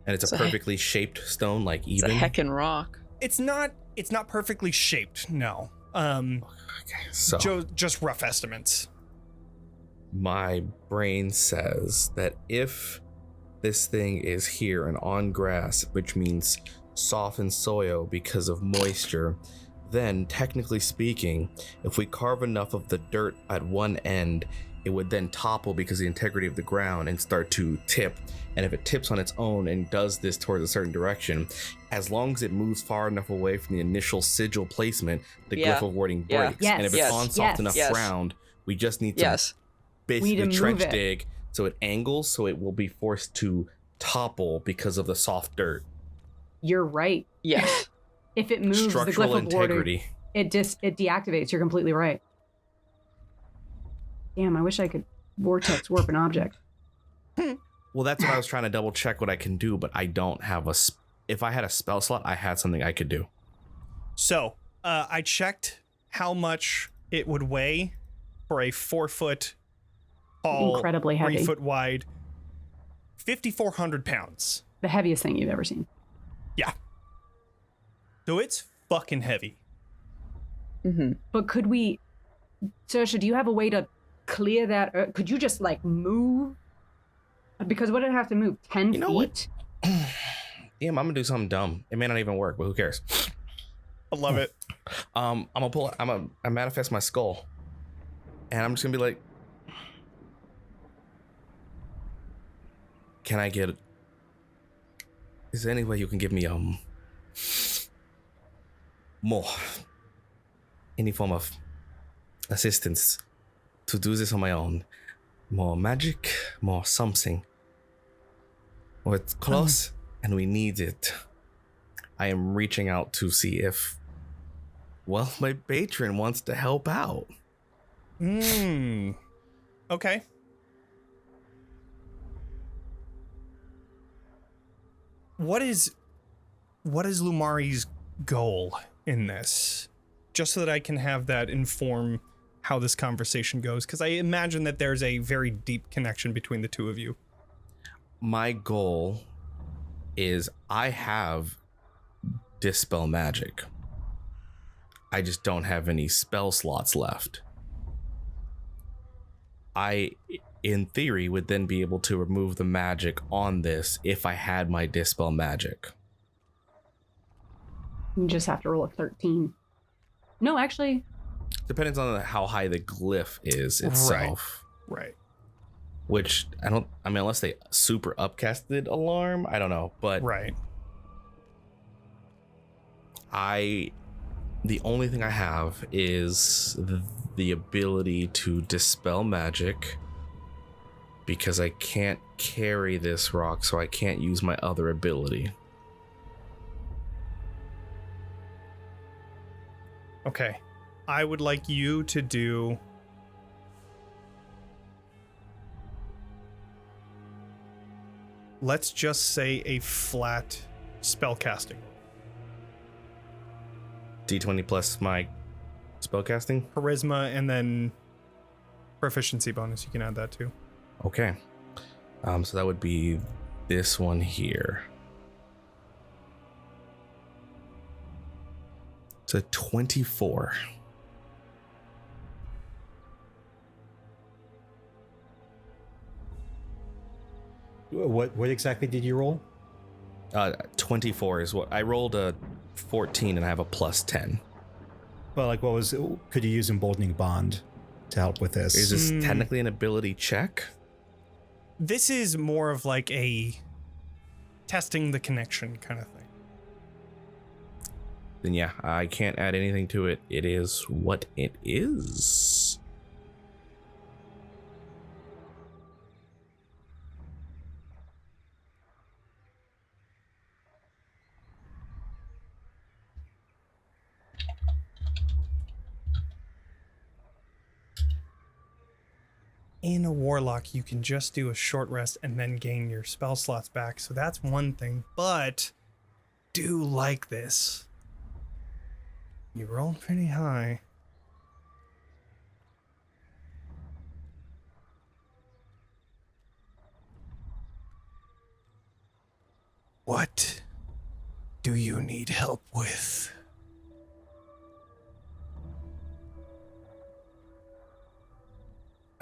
And it's a perfectly shaped stone, like It's a even. heckin' rock. It's not perfectly shaped, no. Okay, so Just rough estimates. my brain says that if this thing is here and on grass, which means softened soil because of moisture, then technically speaking, if we carve enough of the dirt at one end, it would then topple because of the integrity of the ground and start to tip. And if it tips on its own and does this towards a certain direction, as long as it moves far enough away from the initial sigil placement, the glyph of warding breaks. Yeah. And if it's Yes. on soft Yes. enough Yes. ground, we just need to Yes. basically We need to trench move it. dig so it angles, so it will be forced to topple because of the soft dirt. You're right. Yes. If it moves the Structural glyph of warding, integrity. it deactivates. You're completely right. Damn, I wish I could vortex warp an object. Well, that's what I was trying to double check what I can do, but I don't have if I had a spell slot, I had something I could do. So, I checked how much it would weigh for a 4-foot tall, Incredibly heavy. 3 foot wide, 5,400 pounds. The heaviest thing you've ever seen. Yeah. So it's fucking heavy. Mm-hmm. But could we, Sorsha, do you have a way to clear that? Or could you just like move? Because what did it have to move? 10 You know feet? what? Yeah, I'm gonna do something dumb. It may not even work, but who cares? I love it. I'm gonna I manifest my skull, and I'm just gonna be like, can I get? Is there any way you can give me more, any form of assistance to do this on my own? More magic, more something. Well, it's close, and we need it. I am reaching out to see if, well, my patron wants to help out. Okay. What is Lumari's goal in this? Just so that I can have that inform how this conversation goes, because I imagine that there's a very deep connection between the two of you. My goal is I have Dispel Magic. I just don't have any spell slots left. I, in theory, would then be able to remove the magic on this if I had my Dispel Magic. You just have to roll a 13. No, actually, Depends on how high the glyph is itself. Right. Which I mean, unless they super upcasted alarm, I don't know. But Right. the only thing I have is the ability to dispel magic, because I can't carry this rock, so I can't use my other ability. Okay. I would like you to do... Let's just say a flat spellcasting. D20 plus my spellcasting. Charisma and then proficiency bonus. You can add that too. Okay. So that would be this one here. It's a 24. What exactly did you roll? 24 is what I rolled. A 14 and I have a plus 10. Well, like, could you use Emboldening Bond to help with this? Is this technically an ability check? This is more of like a testing the connection kind of thing. Then yeah, I can't add anything to it. It is what it is. In a warlock, you can just do a short rest and then gain your spell slots back. So that's one thing, but do like this. You rolled pretty high. What do you need help with?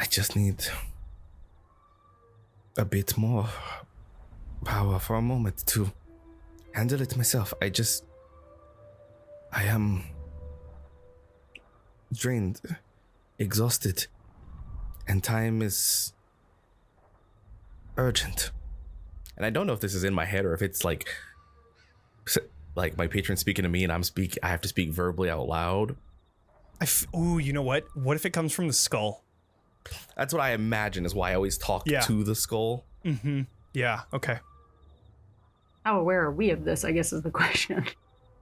I just need a bit more power for a moment to handle it myself. I am drained, exhausted, and time is urgent. And I don't know if this is in my head or if it's like my patron speaking to me and I have to speak verbally out loud. Ooh, you know what? What if it comes from the skull? That's what I imagine is why I always talk to the skull. Mm-hmm. Yeah, okay. how aware are we of this, I guess is the question.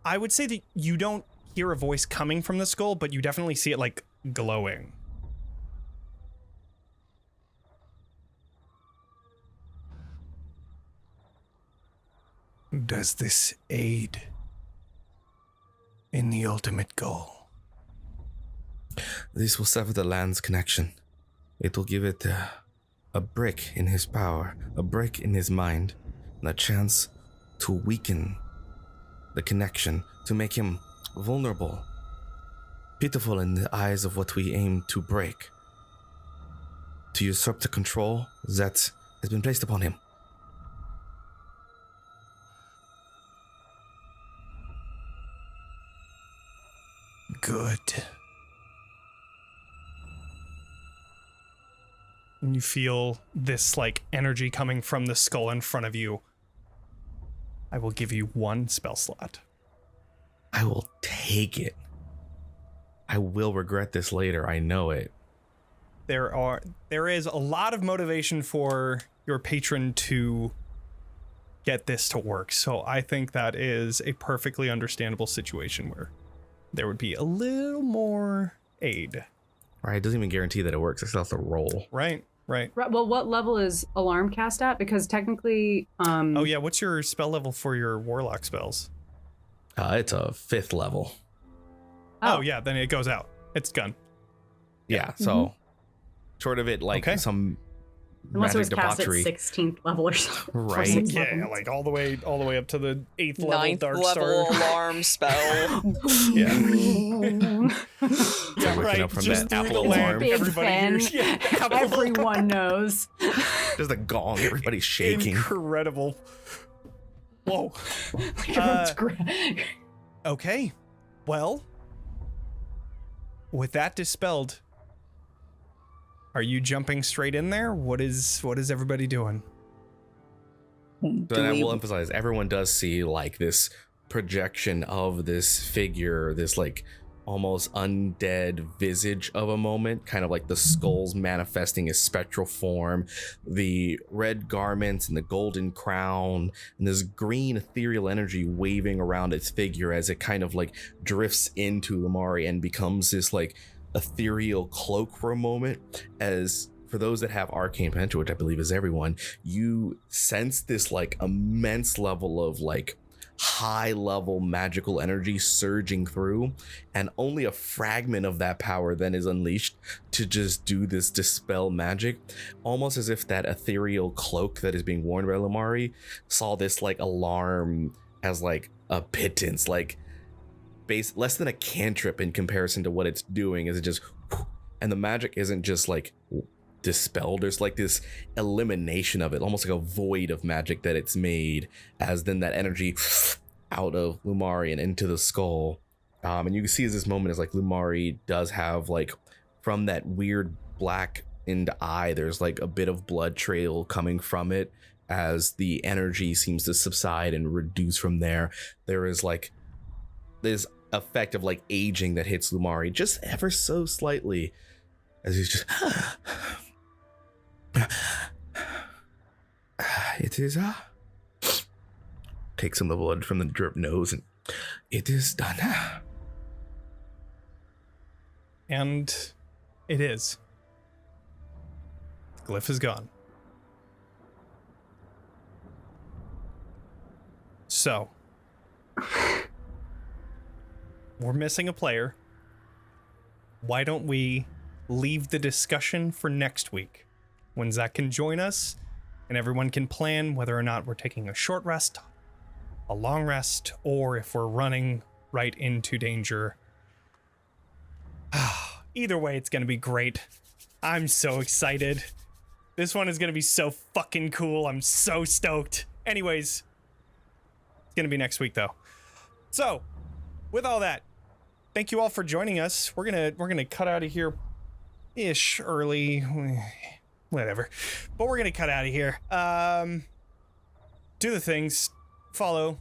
I would say that you don't hear a voice coming from the skull, but you definitely see it like glowing. Does this aid in the ultimate goal? This will sever the land's connection. It will give it a break in his power, a break in his mind, and a chance to weaken the connection, to make him vulnerable, pitiful in the eyes of what we aim to break, to usurp the control that has been placed upon him. Good. And you feel this like energy coming from the skull in front of you. I will give you 1 spell slot. I will take it. I will regret this later, I know it. There is a lot of motivation for your patron to get this to work. So I think that is a perfectly understandable situation where there would be a little more aid. Right, it doesn't even guarantee that it works. I still have to roll. Right. Well, what level is Alarm cast at? Because technically... Oh yeah, what's your spell level for your warlock spells? It's a 5th level. Oh yeah, then it goes out. It's gone. Yeah, so short of it, like some Unless it was magic cast at debauchery. 16th level or something. Right. Or 6th Yeah, level. like all the way up to the 8th level 9th dark level star. alarm spell. Yeah. Yeah, waking up from just that through apple the alarm. lamp, Big everybody fan. hears. Yeah, apple Everyone knows. There's a gong, everybody's shaking. Incredible. Whoa. Everyone's Okay. Well, with that dispelled, are you jumping straight in there? What is everybody doing? But I will emphasize, everyone does see like this projection of this figure, this like almost undead visage of a moment, kind of like the skulls manifesting as spectral form, the red garments and the golden crown, and this green ethereal energy waving around its figure as it kind of like drifts into Lumaria and becomes this like ethereal cloak for a moment. As for those that have arcane potential, which I believe is everyone, you sense this like immense level of like high level magical energy surging through, and only a fragment of that power then is unleashed to just do this dispel magic, almost as if that ethereal cloak that is being worn by Lumaria saw this like alarm as like a pittance, like less than a cantrip in comparison to what it's doing, as it just, and the magic isn't just like dispelled, there's like this elimination of it, almost like a void of magic that it's made, as then that energy out of Lumaria and into the skull. And you can see as this moment is like Lumaria does have like from that weird black into eye, there's like a bit of blood trail coming from it as the energy seems to subside and reduce from there. There is like this effect of like aging that hits Lumaria just ever so slightly as he's just it is take some of the blood from the drip nose, and it is done. And it is. Glyph is gone. So we're missing a player. Why don't we leave the discussion for next week, when Zack can join us and everyone can plan whether or not we're taking a short rest, a long rest, or if we're running right into danger. Either way, it's going to be great. I'm so excited. This one is going to be so fucking cool. I'm so stoked. Anyways, it's going to be next week though. So, with all that, thank you all for joining us. We're going to cut out of here ish early, whatever, but we're gonna cut out of here. Do the things, follow,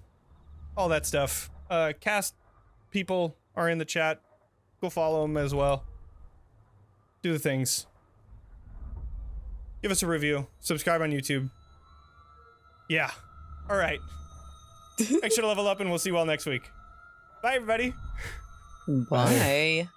all that stuff. Cast people are in the chat, go follow them as well. Do the things, give us a review, subscribe on YouTube. Yeah, all right. Make sure to level up, and we'll see you all next week. Bye everybody. Bye.